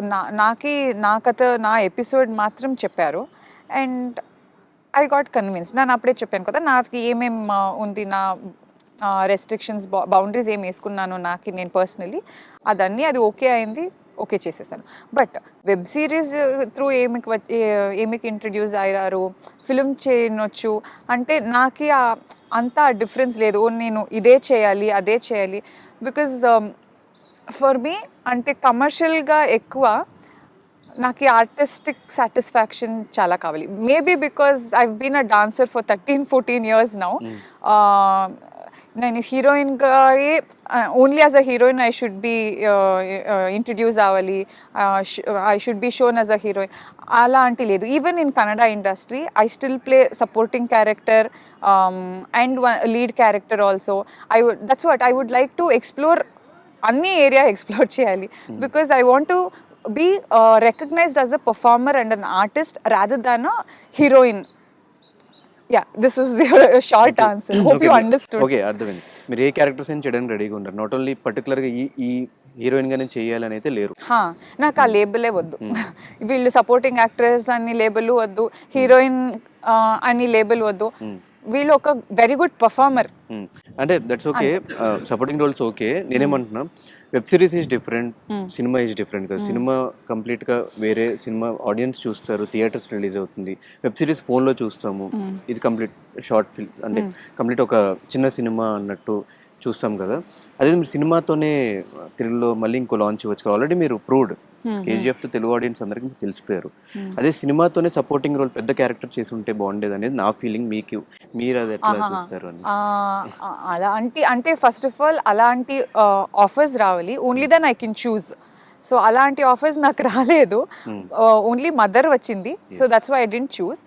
నా episode మాత్రం చెప్పారు and I got convinced. నేను అప్పుడే చెప్పాను కదా నాకు ఏమేం ఉంది, నా రెస్ట్రిక్షన్స్ బౌండరీస్ ఏం వేసుకున్నాను నాకు నేను పర్సనలీ, అది ఓకే అయింది, ఓకే చేసేసాను. బట్ వెబ్ సిరీస్ త్రూ ఏమికి ఇంట్రడ్యూస్ అయ్యారు, ఫిల్మ్ చేయనొచ్చు అంటే నాకు అంతా డిఫరెన్స్ లేదు. నేను ఇదే చేయాలి అదే చేయాలి. బికాజ్ ఫర్ మీ అంటే కమర్షియల్గా ఎక్కువ నాకు ఆర్టిస్టిక్ సాటిస్ఫాక్షన్ చాలా కావాలి. Maybe because I've been a dancer for 13-14 years now. నేను హీరోయిన్గా only as a heroine I should be introduce అవ్వాలి, I should be shown as a heroine. అలాంటి లేదు. Even in Kannada industry I still play supporting character and lead character also. That's what I would like to explore, అన్ని area explore చేయాలి. Because I want to be recognized as a performer and an artist rather than a heroine. Yeah, this is your short answer. Hope you understood. Okay, అర్థమైంది. మీరు ఏ characters అని చేయడానికి రెడీగా ఉంటారు, not only పర్టికులర్గా ఈ హీరోయిన్గానే చేయాలని అయితే లేరు. నాకు ఆ లేబులే వద్దు. వీళ్ళు సపోర్టింగ్ యాక్ట్రెస్ అని లేబుల్ వద్దు, హీరోయిన్ అని లేబుల్ వద్దు. వీళ్ళు ఒక వెరీ గుడ్ పర్ఫార్మర్ అంటే that's okay, supporting roles okay. నేనేమంటున్నా, web series is different, cinema is different కదా. సినిమా కంప్లీట్గా వేరే, సినిమా ఆడియన్స్ చూస్తారు, థియేటర్స్ రిలీజ్ అవుతుంది. వెబ్ సిరీస్ ఫోన్లో చూస్తాము, ఇది కంప్లీట్ షార్ట్ ఫిల్మ్ అంటే కంప్లీట్ ఒక చిన్న సినిమా అన్నట్టు చూస్తాం కదా. అదే మీరు సినిమాతోనే తెలుగులో మళ్ళీ ఇంకో లాంచ్ ఇవ్వచ్చు. ఆల్రెడీ మీరు ప్రూవ్డ్, కేజీఎఫ్తో తెలుగు ఆడియన్స్ అందరికీ తెలిసిపోయారు. అదే సినిమాతోనే సపోర్టింగ్ రోల్ పెద్ద క్యారెక్టర్ చేసి ఉంటే బాగుండేది అనేది నా ఫీలింగ్. మీరు అది ఎట్లా చూస్తారు అని? అంటే ఫస్ట్ ఆఫ్ ఆల్ అలాంటి ఆఫర్స్ రావాలి, only then I can choose. So అలాంటి ఆఫర్స్ నాకు రాలేదు, ఓన్లీ మదర్ వచ్చింది. So that's why I didn't choose.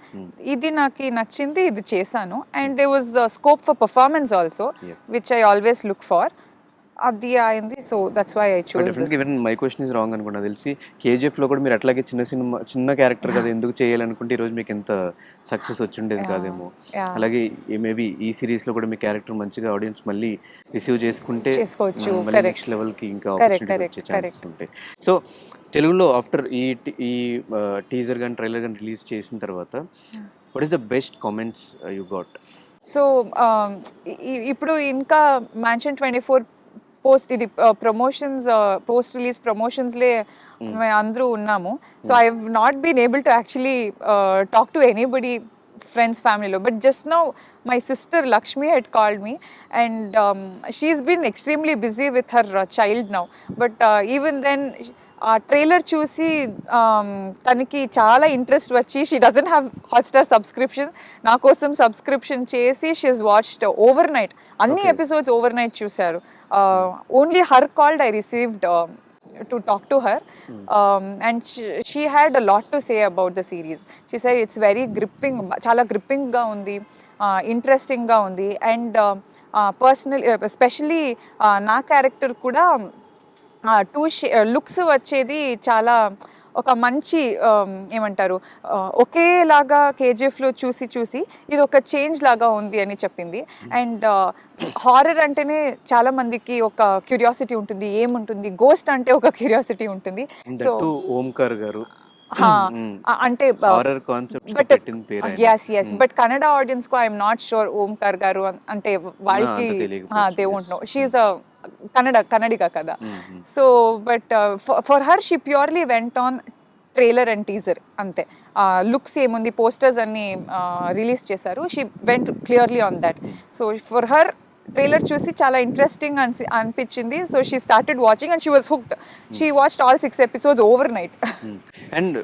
ఇది నాకు నచ్చింది, ఇది చేశాను. And there was scope for performance also, which I always look for. అది అయింది. So that's why I choose. Even my question is wrong అనుకున్నా తెలిసి. కేజీఎఫ్ లో కూడా మీరు అట్లాగే చిన్న క్యారెక్టర్ కదా ఎందుకు చేయాలనుకుంటే ఈరోజు మీకు ఎంత సక్సెస్ వచ్చి ఉండేది కాదేమో. అలాగే మేబీ ఈ సిరీస్ లో కూడా మీ క్యారెక్టర్ మంచిగా ఆడియన్స్ మళ్ళీ రిసీవ్ చేసుకుంటే నెక్స్ట్ లెవెల్ కి ఇంకా ఆపర్చునిటీస్ వచ్చే ఛాన్సెస్ ఉంటాయి. సో తెలుగులో ఆఫ్టర్ ఈ టీజర్ కానీ ట్రైలర్ కానీ రిలీజ్ చేసిన తర్వాత what is the best comments you got? So ఇప్పుడు ఇంకా మ్యాన్షన్ 24 పోస్ట్ ఇది ప్రమోషన్స్, పోస్ట్ రిలీజ్ ప్రమోషన్స్లే మేము అందరూ ఉన్నాము. So I have not been able to actually talk to anybody, friends, family lo. But just now my sister Lakshmi had called me, and she's been extremely busy with her child now. But even then ఆ trailer చూసి తనకి చాలా interest వచ్చి, she doesn't have Hotstar subscription, నా కోసం subscription చేసి she has watched over night, అన్ని episodes over night చూశారు. Only her called I received to talk to her, and she had a lot to say about the series. She said it's very gripping, chala gripping ga undi, interesting ga undi, and personally especially na character kuda two looks వచ్చేది చాలా ఒక మంచి ఏమంటారు ఒకేలాగా కేజీఎఫ్లో చూసి ఇది ఒక change లాగా ఉంది అని చెప్పింది. అండ్ హారర్ అంటేనే చాలా మందికి ఒక క్యూరియాసిటీ ఉంటుంది, ఏముంటుంది, గోస్ట్ అంటే ఒక క్యూరియాసిటీ ఉంటుంది. సో ఓంకార్ గారు అంటే బట్ కన్నడ ఆడియన్స్ కు ఐఎమ్ నాట్ షూర్ ఓంకార్ గారు అంటే వాళ్ళకి they won't know, she's Kannadiga కదా. So but for her she purely went on trailer and teaser అంతే. లుక్స్ ఏముంది, పోస్టర్స్ అన్ని రిలీజ్ చేశారు, షీ వెంట్ క్లియర్లీ ఆన్ దట్. సో ఫర్ హర్ ట్రైలర్ చూసి చాలా ఇంట్రెస్టింగ్ అనిపించింది. So she started watching and she was hooked. She watched all 6 episodes overnight. And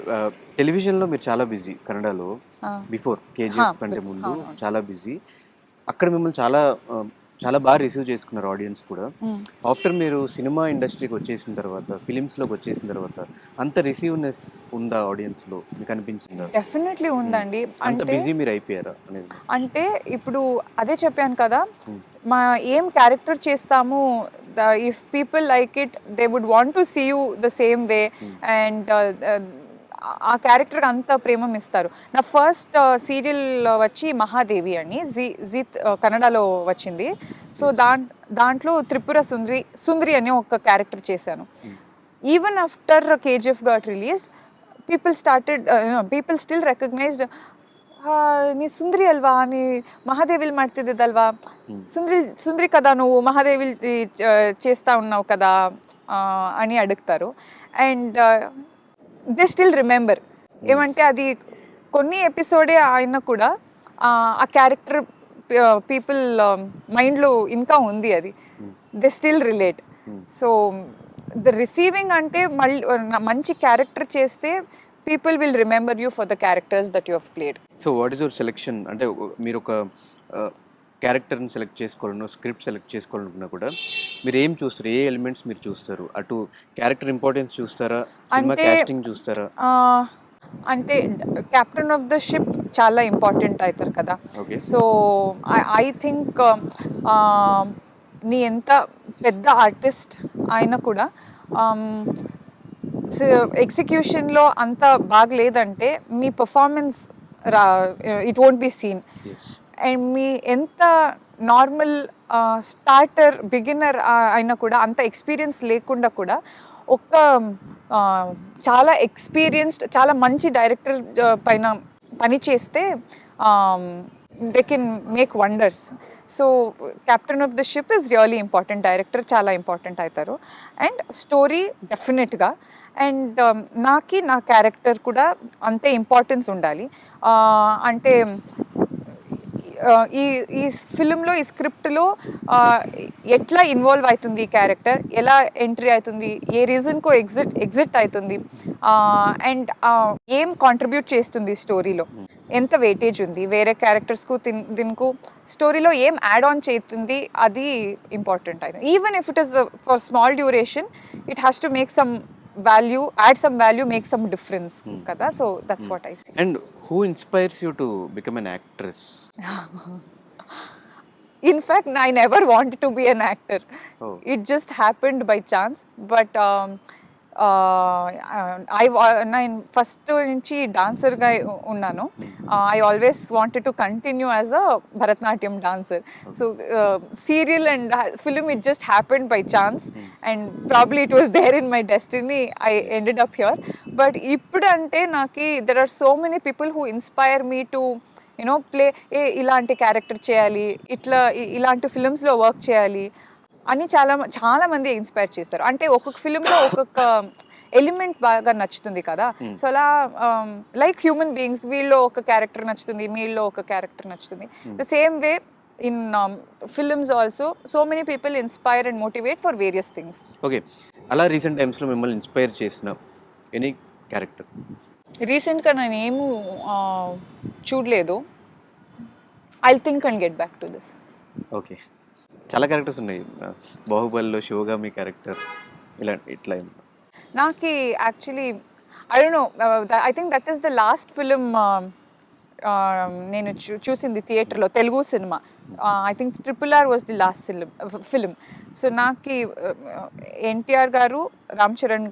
టెలివిజన్లో మీరు చాలా బిజీ, కన్నడలో బిఫోర్ కేజీఎఫ్ కంటే ముందు చాలా బిజీ. అక్కడ మిమ్మల్ని చాలా బాగా రిసీవ్ చేసుకున్నారు ఆడియన్స్ కూడా. ఆఫ్టర్ మీరు సినిమా ఇండస్ట్రీకి వచ్చేసిన తర్వాత, ఫిలిమ్స్లోకి వచ్చేసిన తర్వాత అంత రిసీవ్నెస్ ఉందా ఆడియన్స్లో మీకు అనిపించిందా? డెఫినెట్లీ ఉందండి. అంత బిజీ మీరు అయిపోయారా అనేది? అంటే ఇప్పుడు అదే చెప్పాను కదా, మా ఏం క్యారెక్టర్ చేస్తాము, if people like it they would want to see you the same way, and ఆ క్యారెక్టర్కి అంత ప్రేమం ఇస్తారు. నా ఫస్ట్ సీరియల్ వచ్చి మహాదేవి అని జీ కన్నడలో వచ్చింది. సో దాంట్లో త్రిపుర సుందరి అనే ఒక క్యారెక్టర్ చేశాను. Even after KGF got released, people still recognised, ನೀ ಸುಂದ್ರಿ ಅಲ್ವಾ, ನೀ ಮಹಾದೇವಿಲ್ ಮಾಡ್ತಿದ್ದಲ್ವಾ, సుందరి కదా నువ్వు, మహాదేవి చేస్తూ ఉన్నావు కదా అని అడుగుతారు. And they still remember. ఏమంటే అది కొన్ని ఎపిసోడే అయినా కూడా ఆ క్యారెక్టర్ పీపుల్ మైండ్లో ఇంకా ఉంది, అది they still relate. So the receiving అంటే మళ్ళీ మంచి క్యారెక్టర్ చేస్తే people will remember you for the characters that you have played. So what is your selection? అంటే మీరు ఒక క్యారెక్టర్ని సెలెక్ట్ చేసుకోవాలన్నా, స్క్రిప్ట్ సెలెక్ట్ చేసుకోవాలనుకున్నా కూడా మీరు ఏం చూస్తారు, ఏ ఎలిమెంట్స్ మీరు చూస్తారు? అటు క్యారెక్టర్ ఇంపార్టెన్స్ చూస్తారా, సినిమా కాస్టింగ్ చూస్తారా? అంటే కెప్టెన్ ఆఫ్ ద షిప్ చాలా ఇంపార్టెంట్ అవుతారు కదా. సో ఐ థింక్ నీ ఎంత పెద్ద ఆర్టిస్ట్ అయినా కూడా ఎగ్జిక్యూషన్లో అంత బాగలేదంటే మీ performance it won't be seen. And మీ ఎంత నార్మల్ స్టార్టర్ బిగినర్ అయినా కూడా, అంత ఎక్స్పీరియన్స్ లేకుండా కూడా ఒక చాలా ఎక్స్పీరియన్స్డ్ చాలా మంచి డైరెక్టర్ పైన పని చేస్తే they can make wonders. So captain of the ship is really important, director చాలా ఇంపార్టెంట్ అవుతారు, అండ్ స్టోరీ డెఫినెట్గా. అండ్ నా క్యారెక్టర్ కూడా అంతే ఇంపార్టెన్స్ ఉండాలి. అంటే ఈ ఫిలింలో, ఈ స్క్రిప్ట్లో ఎట్లా ఇన్వాల్వ్ అవుతుంది ఈ క్యారెక్టర్, ఎలా ఎంట్రీ అవుతుంది, ఏ రీజన్కో ఎగ్జిట్ అవుతుంది, అండ్ ఏం కాంట్రిబ్యూట్ చేస్తుంది స్టోరీలో, ఎంత వెయిటేజ్ ఉంది, వేరే క్యారెక్టర్స్కు దీనికి స్టోరీలో ఏం యాడ్ ఆన్ చేస్తుంది, అది ఇంపార్టెంట్ అయితే. Even if it is for small duration, it has to make some value, add some value, make some difference కదా. So that's what I see. And who inspires you to become an actress? In fact, I never wanted to be an actor. Oh. It just happened by chance. But నేను first నుంచి డాన్సర్గా ఉన్నాను. I always wanted to continue as a Bharatanatyam dancer. So serial and film, it just happened by chance and probably it was there in my destiny. I ended up here. But ఇప్పుడు అంటే నాకు there are so many people who inspire me to play, ఇలాంటి character చేయాలి, ఇలాంటి ఫిలిమ్స్లో work చేయాలి అని చాలా మంది ఇన్స్పైర్ చేస్తారు. అంటే ఒక్కొక్క ఫిలింలో ఒక్కొక్క ఎలిమెంట్ బాగా నచ్చుతుంది కదా. సో అలా లైక్ హ్యూమన్ బీయింగ్స్, వీళ్ళలో ఒక క్యారెక్టర్ నచ్చుతుంది, మీలో ఒక క్యారెక్టర్ నచ్చుతుంది. The same way in films also so many people inspire and motivate for various things. Okay, అలా రీసెంట్ టైమ్స్లో మిమ్మల్ని ఇన్స్పైర్ చేసిన ఎనీ క్యారెక్టర్? రీసెంట్గా నేను ఏమూ చూడలేదు. I think and get back to this. Okay, చాలా క్యారెక్టర్స్ ఉన్నాయి. బాహుబలిలో శివగామి క్యారెక్టర్, ఇట్లా నాకు actually I don't know, I think that is the last film నేను చూసింది థియేటర్లో, Telugu cinema. I think RRR was the last film. So నాకు ఎన్టీఆర్ గారు, రామ్ చరణ్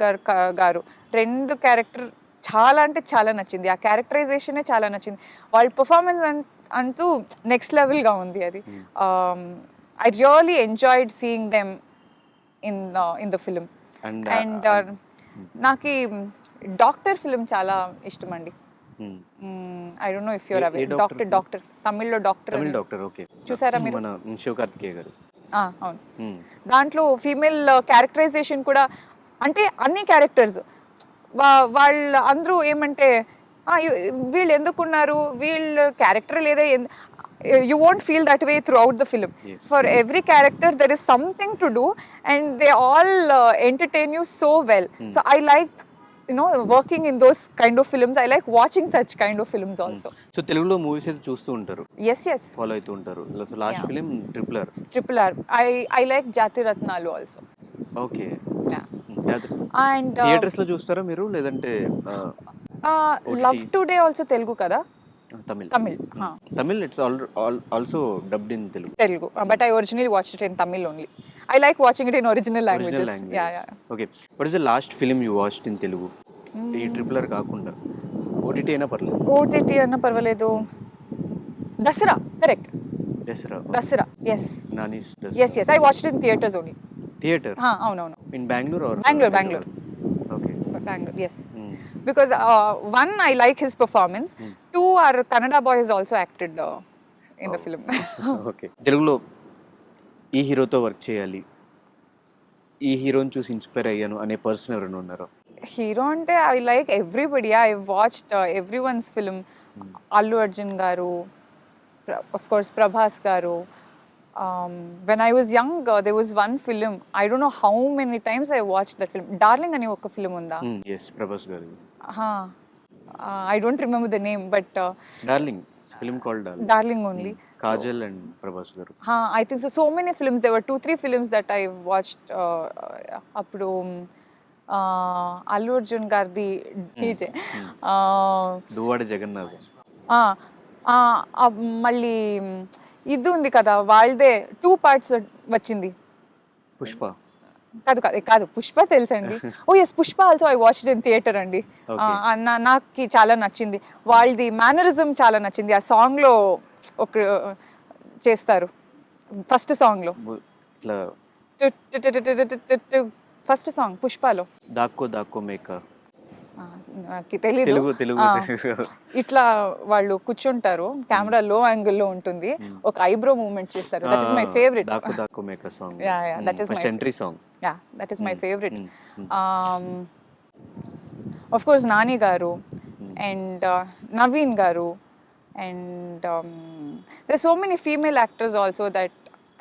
గారు రెండు క్యారెక్టర్ చాలా అంటే చాలా నచ్చింది. ఆ క్యారెక్టరైజేషనే చాలా నచ్చింది. వాళ్ళ పర్ఫార్మెన్స్ అంటూ నెక్స్ట్ లెవెల్గా ఉంది. అది I really enjoyed seeing them in the film. And నాకు డాక్టర్ ఫిలిం చాలా ఇష్టం అండి. I don't know if you're away. Doctor తమిళ్లో డాక్టర్ ఓకే, చూసారా మీరు? శివకార్తికేయ గారు. అవును, దాంట్లో ఫీమేల్ క్యారెక్టరైజేషన్ కూడా, అంటే అన్ని క్యారెక్టర్స్ వాళ్ళు అందరూ ఏమంటే వీళ్ళు ఎందుకున్నారు, వీళ్ళు క్యారెక్టర్ లేదా, you won't feel that way throughout the film. Yes. For every character there is something to do and they all entertain you so well. So I like working in those kind of films. I like watching such kind of films also. So తెలుగులో movies అయితే చూస్తూ ఉంటారు? Yes, follow అవుతూ ఉంటారు. Last film RRR. I like Jati Ratnalu also. Okay, And theatres లో చూస్తారా మీరు, లేదంటే Love Today also Telugu kada? Tamil. It's also dubbed in Telugu. But I originally watched it in Tamil only. I like watching it in original languages. Yeah. Okay. What is the last film you watched in Telugu? ఈ RRR కాకుండా OTT అయినా పర్లేదు. OTT అయినా పర్వాలేదు. Dasara, correct. Dasara, yes. Nani's Dasara. Yes. I watched it in theaters only. Theater? అవును. In Bangalore or? Bangalore. Okay. Bangalore, yes. Because one, I like his performance. Two, our Kannada boy has also acted in the film. Okay. తెలుగులో ఈ హీరోతో work చేయాలి, ఈ హీరోని చూసి inspire అయ్యాను అనే పర్సన్ ఎవరైనా ఉన్నారా? హీరో అంటే I like everybody. I watched every once film. Allu Arjun గారు, ఆఫ్ కోర్స్ ప్రభాస్ గారు. When I was young, there was one film. I don't know how many times I watched that film. Darling అని ఒక film ఉందా? Yes, Prabhas గారు. I don't remember the name, but Darling, film called Darling only. Kajal and Prabhas garu. I think so many films. There were 2-3 films that I watched. Appudu Allu Arjun gardi DJ. Duvada Jagannath. మళ్ళీ ఇది ఉంది కదా, వాళ్ళదే 2 parts వచ్చింది. పుష్ప కాదు పుష్ప తెలుసండి. Yes, Pushpa also I watched in theatre అండి. నాకు చాలా నచ్చింది. వాళ్ళది మేనరిజం చాలా నచ్చింది. ఆ సాంగ్ లో ఒక చేస్తారు, ఫస్ట్ సాంగ్ లో, ఫస్ట్ సాంగ్ పుష్పలో దాక్కో మేక, తెలీదు. ఇట్లా వాళ్ళు కూర్చుంటారు, కెమెరా లో యాంగిల్ లో ఉంటుంది, ఒక ఐబ్రో మూవ్మెంట్ చేస్తారు. That is my favourite. That is my entry song. That is my favourite. Of course Nani గారు అండ్ నవీన్ గారు, and there are so many female actors also that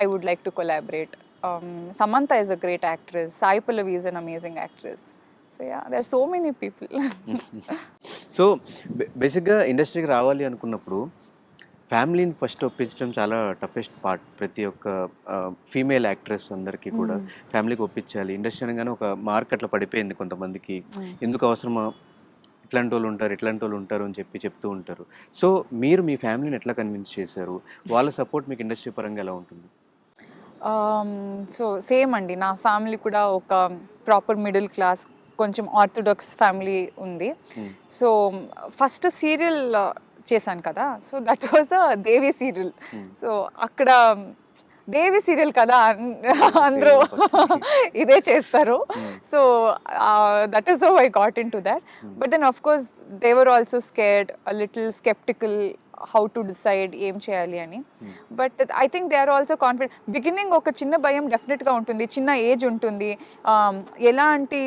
I would like to collaborate. Samantha is a great actress. Sai Pallavi is an amazing actress. So yeah there are so many people. So బేసిక్గా ఇండస్ట్రీకి రావాలి అనుకున్నప్పుడు ఫ్యామిలీని first ఒప్పించడం చాలా toughest part. ప్రతి ఒక్క female actress అందరికీ కూడా ఫ్యామిలీకి ఒప్పించాలి. ఇండస్ట్రీ అనగానే ఒక మార్క్ అట్లా పడిపోయింది కొంతమందికి. ఎందుకు అవసరమా, ఇట్లాంటి వాళ్ళు ఉంటారు అని చెప్తూ ఉంటారు. సో మీరు మీ ఫ్యామిలీని ఎట్లా కన్విన్స్ చేశారు? వాళ్ళ సపోర్ట్ మీకు ఇండస్ట్రీ పరంగా ఎలా ఉంటుంది? సో సేమ్ అండి, నా ఫ్యామిలీ కూడా ఒక ప్రాపర్ మిడిల్ క్లాస్, కొంచెం ఆర్థోడాక్స్ ఫ్యామిలీ ఉంది. సో ఫస్ట్ సీరియల్ చేశాను కదా, so that was a Devi serial. So అక్కడ దేవి సీరియల్ కదా, అందరూ ఇదే చేస్తారు. So that is how I got into that. But then of course they were also scared, a little skeptical how to decide ఏం చేయాలి అని. But I think they are also confident. Beginning ఒక చిన్న భయం డెఫినెట్గా ఉంటుంది, చిన్న age ఉంటుంది, ఎలాంటి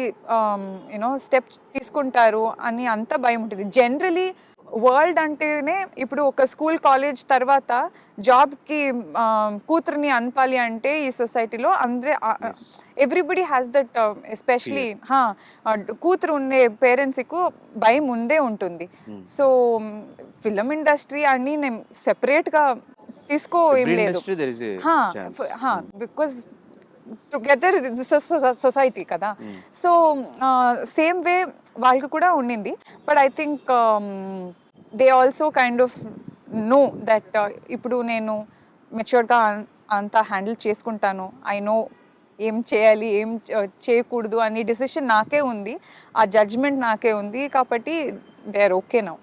యూనో స్టెప్ తీసుకుంటారు అని అంత భయం ఉంటుంది. జనరలీ వరల్డ్ అంటేనే ఇప్పుడు ఒక స్కూల్ కాలేజ్ తర్వాత జాబ్కి కూతుర్ని అనిపాలి అంటే ఈ సొసైటీలో అందరే ఎవ్రీబడి హ్యాస్ దట్, ఎస్పెషలీ కూతురు ఉండే పేరెంట్స్కు భయం ఉండే ఉంటుంది. సో ఫిలిం ఇండస్ట్రీ అని నేను సెపరేట్గా తీసుకో ఏం లేదు, బికాజ్ టుగెదర్ సొసైటీ కదా. సో సేమ్ వే వాళ్ళకి కూడా ఉండింది. But I think they also kind of know that ఇప్పుడు నేను మెచ్యూర్డ్గా అంతా హ్యాండిల్ చేసుకుంటాను. ఐ నో ఏం చేయాలి ఏం చేయకూడదు అని డిసిషన్ నాకే ఉంది, ఆ జడ్జ్మెంట్ నాకే ఉంది, కాబట్టి they are okay now.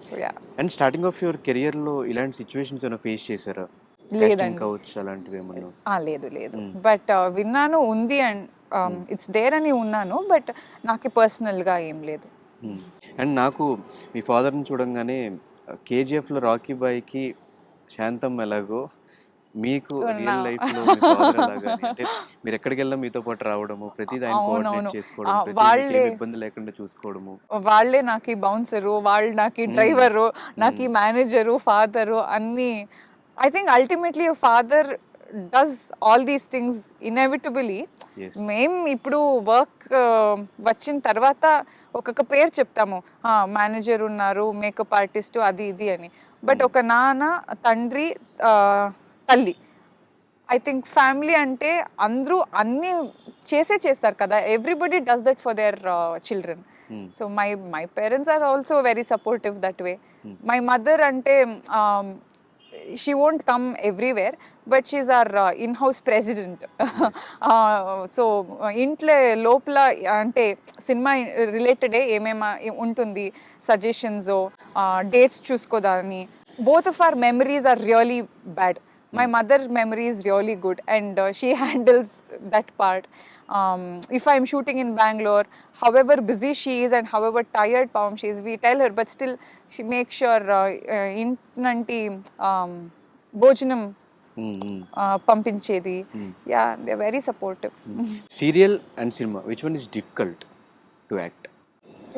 So yeah. And starting of your కెరియర్లో ఇలాంటి సిచ్యువేషన్స్ ఏమైనా ఫేస్ చేశారా? లేదండి, అలాంటివి ఏమన్నా? లేదు. బట్ విన్నాను ఉంది అండ్ ఇట్స్ దేర్ అని ఉన్నాను, బట్ నాకు పర్సనల్గా ఏం లేదు. అండ్ నాకు మీ ఫాదర్ని చూడంగానే కేజీఎఫ్లో రాకీ బాయ్కి శాంతం ఎలాగో మీకు రియల్ లైఫ్లో అంటే మీరు ఎక్కడికి వెళ్ళినా మీతో పాటు రావడము, ప్రతిదీ ఆయన కోఆర్డినేట్ చేసుకోవడం, ప్రతిదీ ఇబ్బంది లేకుండా చూసుకోవడము. వాళ్ళే నాకు బౌన్సరు, వాళ్ళు నాకు డ్రైవరు, నాకు మేనేజరు, ఫాదరు అన్నీ. I think ultimately a father does all these things inevitably. మేము ఇప్పుడు వర్క్ వచ్చిన తర్వాత ఒక్కొక్క పేరు చెప్తాము, మేనేజర్ ఉన్నారు, మేకప్ ఆర్టిస్టు, అది ఇది అని. బట్ ఒక నాన్న, తండ్రి, తల్లి, ఐ థింక్ ఫ్యామిలీ అంటే అందరూ అన్నీ చేస్తారు కదా. Everybody does that for their children. So my parents are also very supportive that way. My mother అంటే she won't come everywhere, but she's our in-house president. So ఇంట్లో లోపల అంటే సినిమా రిలేటెడే ఏమేమి ఉంటుంది, సజెషన్స్, డేట్స్ చూసుకోదాన్ని. Both of our memories are really bad. My mother's memory is really good, and she handles that part. If I'm shooting in Bangalore, however busy she is and however tired she is, we tell her, but still she makes sure intanti bhojanam pampinchedi. Yeah, they're very supportive. Serial and cinema, which one is difficult to act?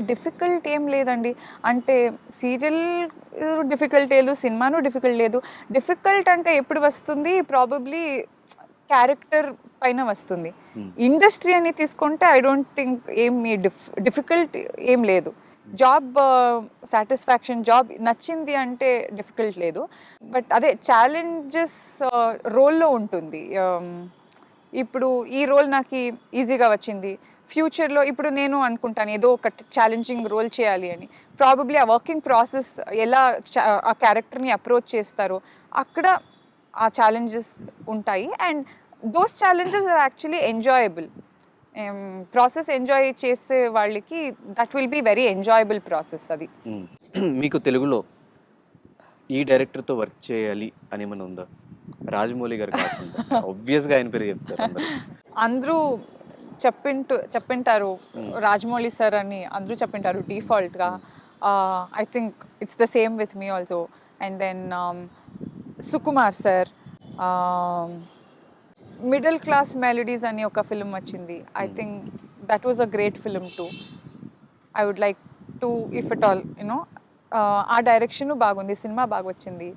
Difficult ఏం లేదండి, అంటే serial difficult లేదు, సినిమాను difficult లేదు. Difficult అంటే ఎప్పుడు వస్తుంది, probably character పైన వస్తుంది. ఇండస్ట్రీ అని తీసుకుంటే ఐ డోంట్ థింక్ ఏమి డిఫికల్ట్ ఏం లేదు. జాబ్ సాటిస్ఫాక్షన్, జాబ్ నచ్చింది అంటే డిఫికల్ట్ లేదు. బట్ అదే ఛాలెంజెస్ రోల్లో ఉంటుంది. ఇప్పుడు ఈ రోల్ నాకు ఈజీగా వచ్చింది, ఫ్యూచర్లో ఇప్పుడు నేను అనుకుంటాను ఏదో ఒక ఛాలెంజింగ్ రోల్ చేయాలి అని. ప్రాబబ్లీ ఆ వర్కింగ్ ప్రాసెస్ ఎలా ఆ క్యారెక్టర్ని అప్రోచ్ చేస్తారో అక్కడ ఆ ఛాలెంజెస్ ఉంటాయి. And those challenges are actually enjoyable. Process enjoy చేసే వాళ్ళకి that will be very enjoyable process. అది మీకు తెలుగులో ఈ డైరెక్టర్తో వర్క్ చేయాలి అని ఏమైనా ఉందా? రాజమౌళి గారు కాకుండా ఆబ్వియస్గా ఆయన పేరు చెప్తారు అందరూ. చెప్పింటారు రాజమౌళి సార్ అని అందరూ చెప్పింటారు డిఫాల్ట్గా. I think it's the same with me also. And then Sukumar sir, middle class melodies అని ఒక ఫిల్మ్ వచ్చింది. I think that was a great film too. I would like to, if it all you know, ఆ direction బాగుంది, సినిమా బాగా వచ్చింది.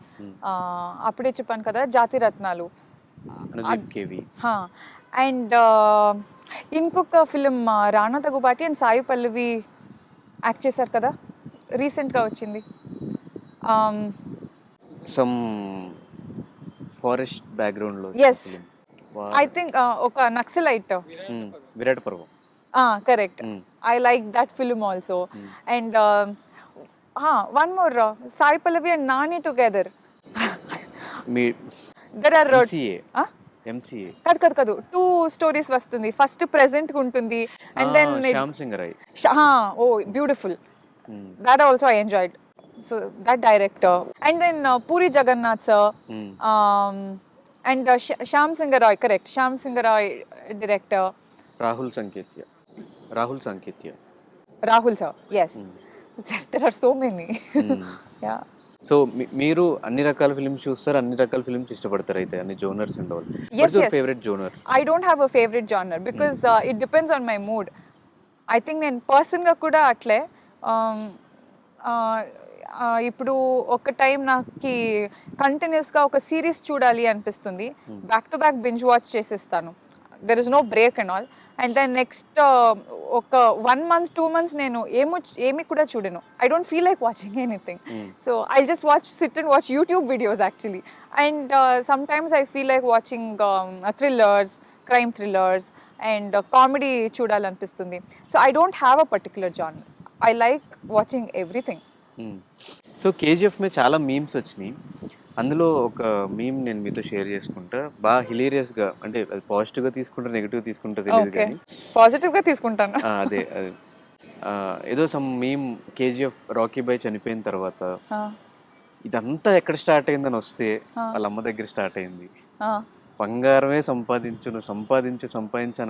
అప్పుడే చెప్పాను కదా జాతి రత్నాలు. అండ్ ఇంకొక film Rana Daggubati and Sai Pallavi act చేశారు కదా, రీసెంట్గా వచ్చింది. సమ్ ఫారెస్ట్ బ్యాక్గ్రౌండ్లో ఎస్, ఐ థింక్ ఒక naxalite. Virata Parvam. Correct, I like that film also. And one more, Sai Pallavi and Nani together. మీ దెర్ ఆర్ ఎంసీఏ కాదు 2 స్టోరీస్ వస్తుంది. ఫస్ట్ ప్రెసెంట్ ఉంటుంది and then Shyam Singh Roy. Oh beautiful, that also I enjoyed. So that director, and then Puri Jagannath sir, and Shyam Singh Roy, correct, Shyam Singh Roy director. Rahul Sankrityan. Rahul sir, yes. There are so many. Yeah. So మీరు అన్ని రకాల films చూస్తారు, అన్ని రకాల films ఇష్టపడతారు అయితే, అన్ని genres and all. Yes, yes. Favourite genre? I don't have a favorite genre because it depends on my mood. I think నేను పర్సన్గా కూడా అట్లే. ఇప్పుడు ఒక టైం నాకు కంటిన్యూస్గా ఒక సిరీస్ చూడాలి అనిపిస్తుంది, back to back binge watch చేసేస్తాను, there is no break and all. And then next ఒక 1 month 2 months నేను ఏమి కూడా చూడను. I don't feel like watching anything, so I just sit and watch YouTube videos actually. And sometimes I feel like watching thrillers, crime thrillers and comedy చూడాలనిపిస్తుంది. So I don't have a particular genre, I like watching everything. So KGF మీద చాలా memes వచ్చినాయి, అందులో ఒక meme నేను మీతో share చేసుకుంటా, బాగా హిలేరియస్గా, అంటే అది పాజిటివ్గా తీసుకుంటారు నెగిటివ్ తీసుకుంటారు తెలియదు కానీ పాజిటివ్గా తీసుకుంటాను. అదే ఏదో some meme, KGF Rocky boy చనిపోయిన తర్వాత ఇదంతా ఎక్కడ స్టార్ట్ అయిందని వస్తే వాళ్ళ అమ్మ దగ్గర స్టార్ట్ అయింది. బంగారమే సంపాదించని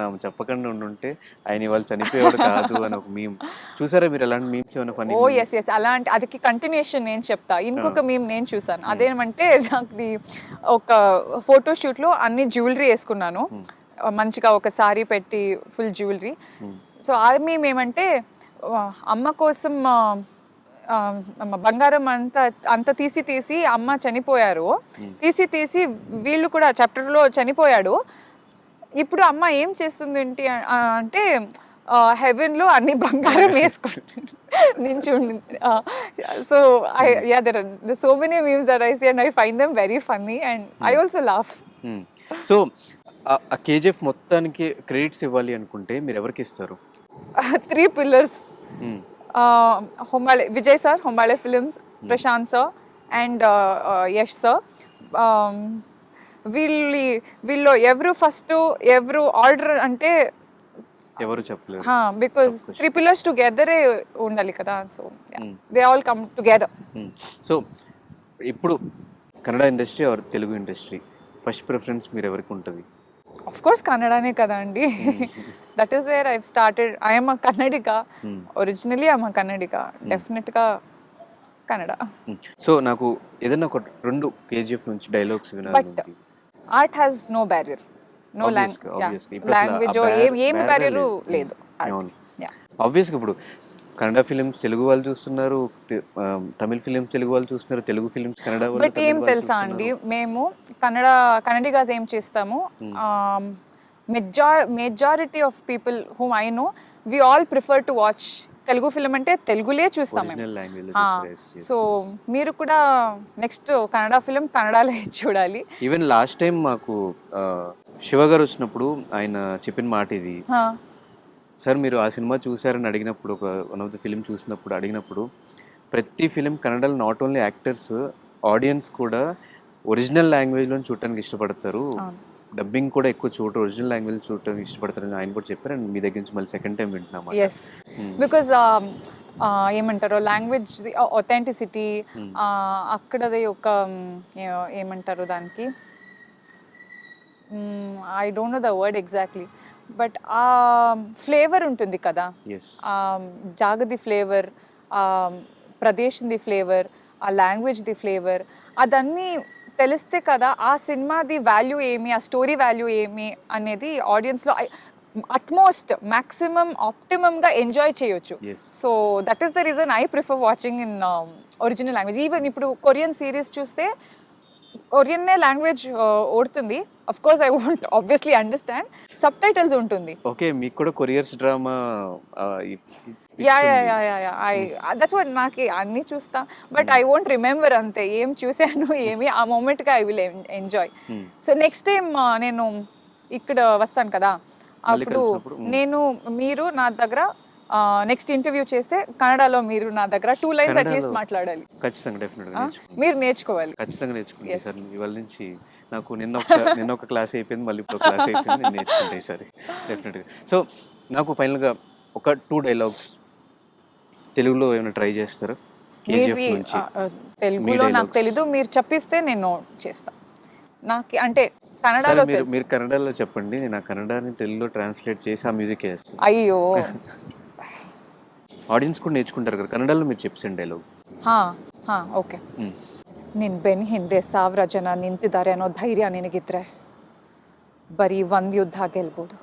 ఆమె చెప్పకుండా ఉండుంటే ఆయన వాళ్ళు చనిపోయేవాడు కాదు అని ఒక మీమ్. చూసారా మీరు అలాంటి మీమ్స్ ఏమైనా ఫన్నీ? ఓ ఎస్ ఎస్, అలాంటి అదికి కంటిన్యూషన్ నేను చెప్తా. ఇంకొక మీమ్ నేను చూసాను, అదేమంటే నాకు ఒక ఫోటోషూట్లో అన్ని జ్యువెలరీ వేసుకున్నాను, మంచిగా ఒక సారీ పెట్టి ఫుల్ జ్యువెలరీ. సో ఆ మీమ్ ఏమంటే, అమ్మ కోసం బంగారం అంత తీసి అమ్మ చనిపోయారు, తీసి వీళ్ళు కూడా చాప్టర్లో చనిపోయాడు, ఇప్పుడు అమ్మ ఏం చేస్తుంది ఏంటి అంటే హెవెన్లో అన్ని బంగారం వేసుకుంటుంది నుంచి. So there are so many memes that I see and I find them very funny and I also laugh. So ఆ కేజీఎఫ్ మొత్తానికి క్రెడిట్స్ ఇవ్వాలి అనుకుంటే మీరు ఎవరికి ఇస్తారు? 3 pillars. Hombale, Vijay sir, Hombale Films, Prashant sir and Yash sir. వీళ్ళు ఎవరు first ఎవరు ఆర్డర్ అంటే ఎవరు చెప్పలేరు, బికాస్ 3 pillars టుగెదరే ఉండాలి కదా. So they all come together. So ఇప్పుడు Kannada industry or Telugu industry first preference మీరు ఎవరికి ఉంటుంది? ఆఫ్ కోర్స్ కన్నడనే కదా అండి. That is where I started. I'm a Kannadiga, originally I'm a Kannadiga, డెఫినెట్గా కన్నడ. సో నాకు ఏదైనా ఒక 2 కేజీఎఫ్ నుంచి డైలాగ్స్ వినాలి. But art has no barrier, no language, ఏమి బ్యారియర్ లేదు. ఆబ్వియస్గా ఇప్పుడు కన్నడ ఫిలిమ్స్ తెలుగు వాళ్ళు చూస్తున్నారు, తమిళ ఫిలిమ్స్ తెలుగు వాళ్ళు చూస్తున్నారు, తెలుగు ఫిలిమ్స్ కన్నడ వాళ్ళు. బట్ ఏం తెలుసా అండి, మేము కన్నడిగాస్ ఏం చేస్తాము, majority of people whom I know we all prefer to watch Telugu film అంటే తెలుగులే చూస్తాం మేము. సో మీరు కూడా నెక్స్ట్ కన్నడ ఫిలిం కన్నడలో చూడాలి. ఈవెన్ లాస్ట్ టైం మాకు శివ గారు వచ్చినప్పుడు ఆయన చెప్పిన మాట ఇది, సార్ మీరు ఆ సినిమా చూసారని అడిగినప్పుడు, ఒక వన్ ఆఫ్ ద ఫిలిం చూసినప్పుడు అడిగినప్పుడు, ప్రతి ఫిలిం కన్నడలో నాట్ ఓన్లీ యాక్టర్స్, ఆడియన్స్ కూడా ఒరిజినల్ లాంగ్వేజ్లో చూడటానికి ఇష్టపడతారు, డబ్బింగ్ కూడా ఎక్కువ చూడరు, ఒరిజినల్ లాంగ్వేజ్ చూడటానికి ఇష్టపడతారని ఆయన కూడా చెప్పారు. అండ్ మీ దగ్గర నుంచి మళ్ళీ సెకండ్ టైం వింటున్నాం. ఎస్, బికాజ్ ఏమంటారు లాంగ్వేజ్ ఒథెంటిసిటీ, అక్కడది ఒక ఏమంటారు దానికి, I don't know the word exactly, but ఆ ఫ్లేవర్ ఉంటుంది కదా, జాగది ఫ్లేవర్, ప్రదేశ్ది ఫ్లేవర్, ఆ లాంగ్వేజ్ది ఫ్లేవర్, అదన్నీ తెలిస్తే కదా ఆ సినిమాది వాల్యూ ఏమి, ఆ స్టోరీ వాల్యూ ఏమి అనేది ఆడియన్స్లో అట్మోస్ట్ మ్యాక్సిమం ఆప్టిమమ్గా ఎంజాయ్ చేయొచ్చు. So that is the reason I prefer watching in original language. Even ఇప్పుడు కొరియన్ సిరీస్ చూస్తే కొరియన్నే లాంగ్వేజ్ ఓడుతుంది, of course I won't obviously understand, subtitles ఉంటుంది. ఓకే, మీకు కూడా కొరియర్స్ డ్రామా యా దట్స్ వాట్, నాకు అన్ని చూస్తా బట్ ఐ వోంట్ రిమెంబర్ అంతే ఏం చూసాను ఏమి ఆ మూమెంట్గా I will enjoy. So next time నేను ఇక్కడ వస్తాను కదా, అప్పుడు మీరు నా దగ్గర నెక్స్ట్ ఇంటర్వ్యూ చేస్తే కన్నడలో మీరు నా దగ్గర 2 lines అట్లీస్ట్ మాట్లాడాలి. ఖచ్చితంగా, డెఫినెట్గా మీరు నేర్చుకోవాలి. ఖచ్చితంగా నేర్చుకుంటాను సార్. ఇవాళ నుంచి నాకు నిన్న ఒక క్లాస్ అయిపోయింది, మళ్ళీ ఇప్పుడు క్లాస్ అయిపోయింది, నేను నేర్చుకుంటాయి సార్ డెఫినెట్గా. సో నాకు ఫైనల్గా ఒక 2 dialogues తెలుగులో ఏమైనా ట్రై చేస్తారా? తెలుగులో నాకు తెలీదు, మీరు చెప్పిస్తే నేను చేస్తా. నాకు అంటే కన్నడలో మీరు కన్నడలో చెప్పండి, నేను ఆ కన్నడని తెలుగులో ట్రాన్స్లేట్ చేసి ఆ మ్యూజిక్ వేస్తాను. అయ్యో, ఆడియన్స్ కూడా నేర్చుకుంటారు కదా కన్నడలో, మీరు చెప్పండి డైలాగ్. ಓಕೆ. ನಿನ್ನ ಬೆನ್ನ ಹಿಂದೆ 1000 ಜನ ನಿಂತಿದ್ದಾರೆ ಅನ್ನೋ ಧೈರ್ಯ ನಿನಗಿದ್ರೆ ಬರೀ ಒಂದು ಯುದ್ಧ ಗೆಲ್ಬೋದು.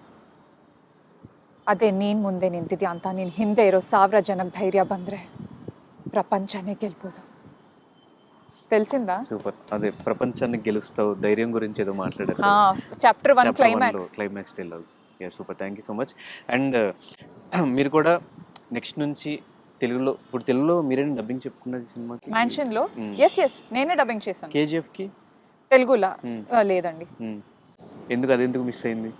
ಅದೇ ನೀನು ಮುಂದೆ ನಿಂತಿದ್ಯಾ ಅಂತ ನಿನ್ನ ಹಿಂದೆ ಇರೋ 1000 ಜನಕ್ಕೆ ಧೈರ್ಯ ಬಂದರೆ ప్రపంచాన్ని గెలుపోదు. తెలిసిందా? సూపర్. అదే ప్రపంచాన్ని గెలుస్తావు ధైర్యం గురించి ఏదో మాట్లాడారు. Chapter 1 climax dialogue. Yeah, super, thank you so much. And మీరు కూడా నెక్స్ట్ నుంచి ఇప్పుడు తెలుగులో మీరేనా డబ్బింగ్ చెప్పుకున్నది సినిమాకి? మ్యాన్షన్ లో ఎస్ నేనే డబ్బింగ్ చేశాను. కేజీఎఫ్ కి తెలుగులా లేదండి. ఎందుకు మిస్ అయింది?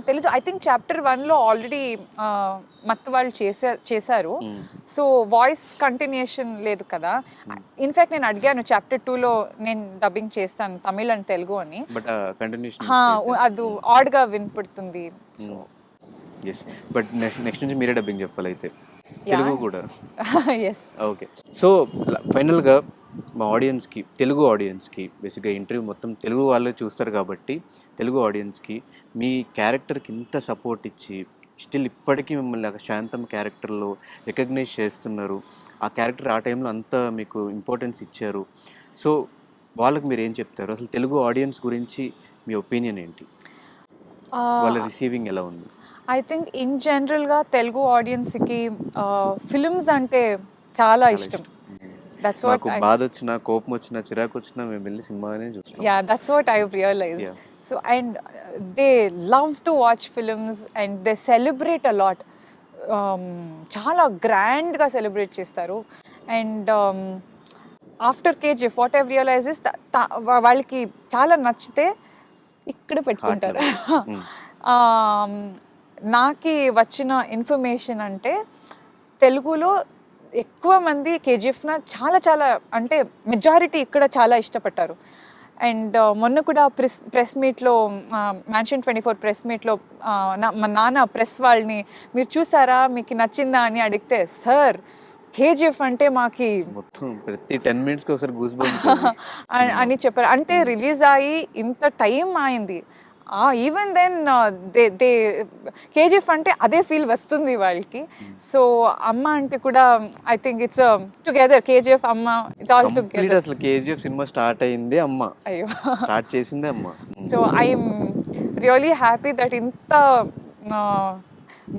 తెలీదు. ఐ థింక్ చాప్టర్ 1లో ఆల్రెడీ మత్తు వాళ్ళు చేశారు, సో వాయిస్ కంటిన్యూషన్ లేదు కదా. ఇన్ఫాక్ట్ నేను అడిగాను చాప్టర్ 2లో నేను డబ్బింగ్ చేస్తాను తమిళ్ అండ్ తెలుగు అని, బట్ అది ఆడ్గా వినపడుతుంది. సో బట్ నెక్స్ట్ నుంచి మీరే డబ్బింగ్ చెప్పాలి అయితే తెలుగు కూడా. ఎస్. ఓకే. సో ఫైనల్గా మా ఆడియన్స్కి, తెలుగు ఆడియన్స్కి, బేసిక్గా ఇంటర్వ్యూ మొత్తం తెలుగు వాళ్ళే చూస్తారు కాబట్టి తెలుగు ఆడియన్స్కి మీ క్యారెక్టర్కి ఇంత సపోర్ట్ ఇచ్చి స్టిల్ ఇప్పటికీ మిమ్మల్ని శాంతం క్యారెక్టర్లో రికగ్నైజ్ చేస్తున్నారు, ఆ క్యారెక్టర్ ఆ టైంలో అంత మీకు ఇంపార్టెన్స్ ఇచ్చారు. సో వాళ్ళకి మీరు ఏం చెప్తారు? అసలు తెలుగు ఆడియన్స్ గురించి మీ ఒపీనియన్ ఏంటి? వాళ్ళ రిసీవింగ్ ఎలా ఉంది? ఐ థింక్ ఇన్ జనరల్గా తెలుగు ఆడియన్స్కి ఫిల్మ్స్ అంటే చాలా ఇష్టం. That's what బాధ వచ్చినా, కోపం వచ్చినా, చిరాకు వచ్చినా మేము వెళ్ళి సినిమానే చూస్తాం. Yeah, that's what I've realized. Yeah. So and they love to watch films and they celebrate a lot. చాలా గ్రాండ్గా సెలబ్రేట్ చేస్తారు. And after KGF what I've realise is వాళ్ళకి చాలా నచ్చితే ఇక్కడ పెట్టుకుంటారు. నాకు వచ్చిన ఇన్ఫర్మేషన్ అంటే తెలుగులో ఎక్కువ మంది కేజీఎఫ్న చాలా అంటే మెజారిటీ ఇక్కడ చాలా ఇష్టపడ్డారు. అండ్ మొన్న కూడా ప్రెస్ మీట్లో మ్యాన్షన్ 24 ప్రెస్ మీట్లో మా నాన్న ప్రెస్ వాళ్ళని మీరు చూసారా, మీకు నచ్చిందా అని అడిగితే సార్ కేజీఎఫ్ అంటే మాకి మొత్తం ప్రతి 10 minutes ఒకసారి గూస్ బంప్స్ అని చెప్పారు. అంటే రిలీజ్ అయ్యి ఇంత టైం అయింది, ఈవెన్ దెన్ దే కేజీఎఫ్ అంటే అదే ఫీల్ వస్తుంది వాళ్ళకి. సో అమ్మ అంటే కూడా I think it's together KGF అమ్మ ఇట్ ఆల్ టుగెదర్. అసలు కేజీఎఫ్ సినిమా స్టార్ట్ అయింది అమ్మ, అయ్యో స్టార్ట్ చేసింది అమ్మ. So I'm really happy that ఇంత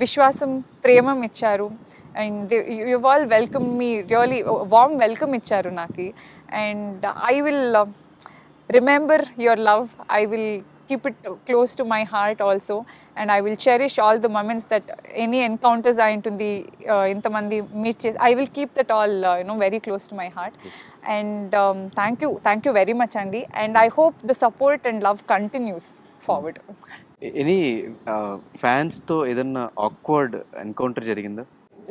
విశ్వాసం ప్రేమం ఇచ్చారు. And you all welcome me, really warm welcome ఇచ్చారు నాకు. And I will remember your love, I will keep it close to my heart also, and I will cherish all the moments that any encounters I intundi intamandi meet chesi, I will keep that all very close to my heart. Yes. And thank you very much Andy, and I hope the support and love continues forward. Any fans తో ఏదన్నా awkward encounter జరిగిందా?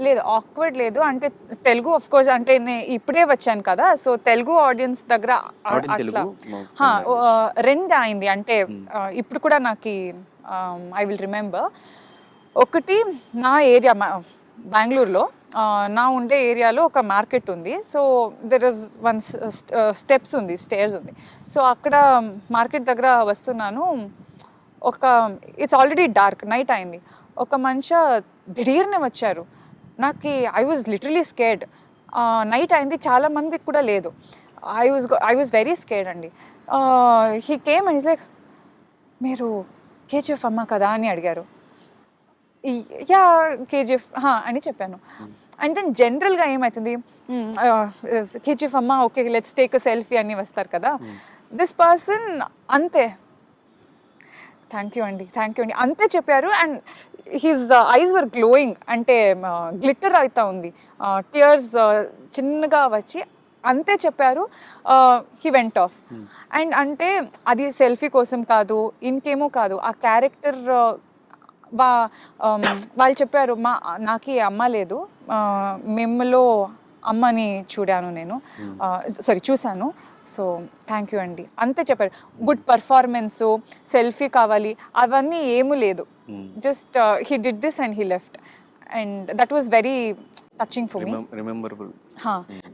లేదు, awkward లేదు. అంటే Telugu of course అంటే నేను ఇప్పుడే వచ్చాను కదా, సో తెలుగు ఆడియన్స్ దగ్గర అట్లా 2 అయింది. అంటే ఇప్పుడు కూడా నాకు ఐ విల్ రిమెంబర్. ఒకటి నా ఏరియా బెంగళూరులో, నా ఉండే ఏరియాలో ఒక మార్కెట్ ఉంది. So there is one steps ఉంది, స్టేర్స్ ఉంది. సో అక్కడ మార్కెట్ దగ్గర వస్తున్నాను, ఇట్స్ ఆల్రెడీ డార్క్, నైట్ అయింది. ఒక మనిషి దిఢీర్నే వచ్చారు. నాకు I was literally scared. Night అయింది, చాలా మందికి కూడా లేదు. ఐ వాజ్ వెరీ స్కేర్డ్ అండి. హీ కేమ్ అండ్ లైక్ మీరు కేజీఎఫ్ అమ్మ కదా అని అడిగారు. యా కేజీఎఫ్ అని చెప్పాను. అండ్ దెన్ జనరల్గా ఏమవుతుంది, కేజీఎఫ్ అమ్మ okay let's take a selfie అని వస్తారు కదా. దిస్ పర్సన్ అంతే థ్యాంక్ యూ అండి అంతే చెప్పారు. And his eyes were glowing, అంటే గ్లిట్టర్ అవుతా ఉంది, టియర్స్ చిన్నగా వచ్చి అంతే చెప్పారు. He went off. అండ్ అంటే అది సెల్ఫీ కోసం కాదు, ఇంకేమో కాదు, ఆ క్యారెక్టర్ వాళ్ళు చెప్పారు, నాకు అమ్మ లేదు, మిమ్మలో అమ్మని చూడాను నేను, చూశాను. సో థ్యాంక్ యూ అండి, అంతే చెప్పారు. గుడ్ పర్ఫార్మెన్సు, సెల్ఫీ కావాలి అవన్నీ ఏమీ లేదు, just he did this and he left. And that was very touching for me, rememberable.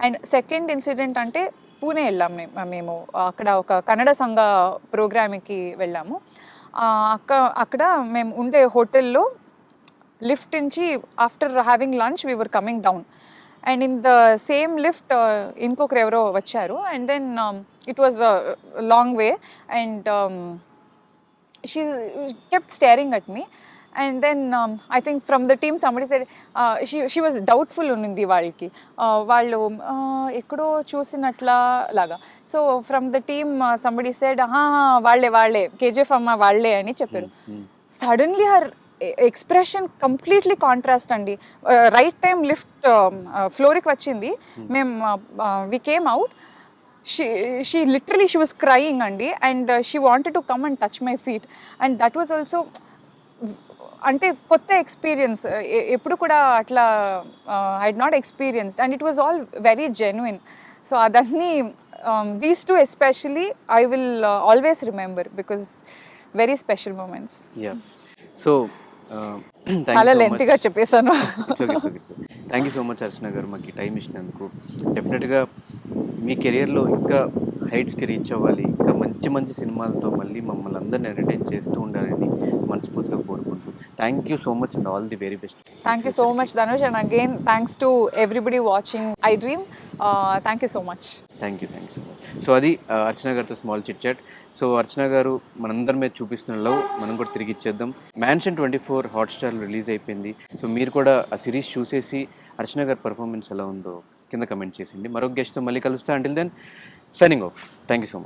And second incident అంటే పూణే వెళ్ళాం మేము, అక్కడ ఒక కన్నడ సంఘ ప్రోగ్రామ్కి వెళ్ళాము. అక్కడ మేము ఉండే హోటల్లో లిఫ్ట్ నుంచి after having lunch we were coming down, and in the same lift ఇంకొకరు ఎవరో వచ్చారు. And then it was long way, and she kept staring at me. And then I think from the team somebody said, she was doubtful ఉన్నింది వాళ్ళకి, వాళ్ళు ఎక్కడో చూసినట్లా లాగా. So from the team somebody said, వాళ్ళే కేజీఎఫ్ అమ్మ వాళ్ళే అని చెప్పారు. Suddenly her expression completely contrast అండి. రైట్ టైం లిఫ్ట్ ఫ్లోర్కి వచ్చింది, మేము we came out, she literally she was crying అండి, and she wanted to come and touch my feet, and that was also అంటే కొత్త ఎక్స్పీరియన్స్, ఎప్పుడు కూడా అట్లా I had not experienced, and it was all very genuine. So అదన్నీ these two especially I will always remember because very special moments. So చాలా లెంతీగా చెప్పేశాను. Thank you so much Archana garu, మాకు టైం ఇచ్చినందుకు. డెఫినెట్గా మీ కెరియర్లో ఇంకా హైట్స్కి రీచ్ అవ్వాలి, ఇంకా మంచి మంచి సినిమాలతో మళ్ళీ మమ్మల్ని అందరిని ఎంటర్టైన్ చేస్తూ ఉండాలని మనస్ఫూర్తిగా కోరుకుంటూ thank you so much and all the very best. Thank you so much Dhanush, and again thanks to everybody watching I dream. Thank you so much. Thank you so much. So అది అర్చన గారితో small chit chat. So అర్చన గారు మనందరి మీద చూపిస్తున్న love మనం కూడా తిరిగి ఇచ్చేద్దాం. మ్యాన్షన్ 24 హాట్స్టార్లో రిలీజ్ అయిపోయింది. సో మీరు కూడా ఆ సిరీస్ చూసేసి అర్చన గారి పర్ఫార్మెన్స్ ఎలా ఉందో కింద కమెంట్ చేసింది. మరొక గెస్ట్తో మళ్ళీ కలుస్తా. Until then signing off. Thank you so much.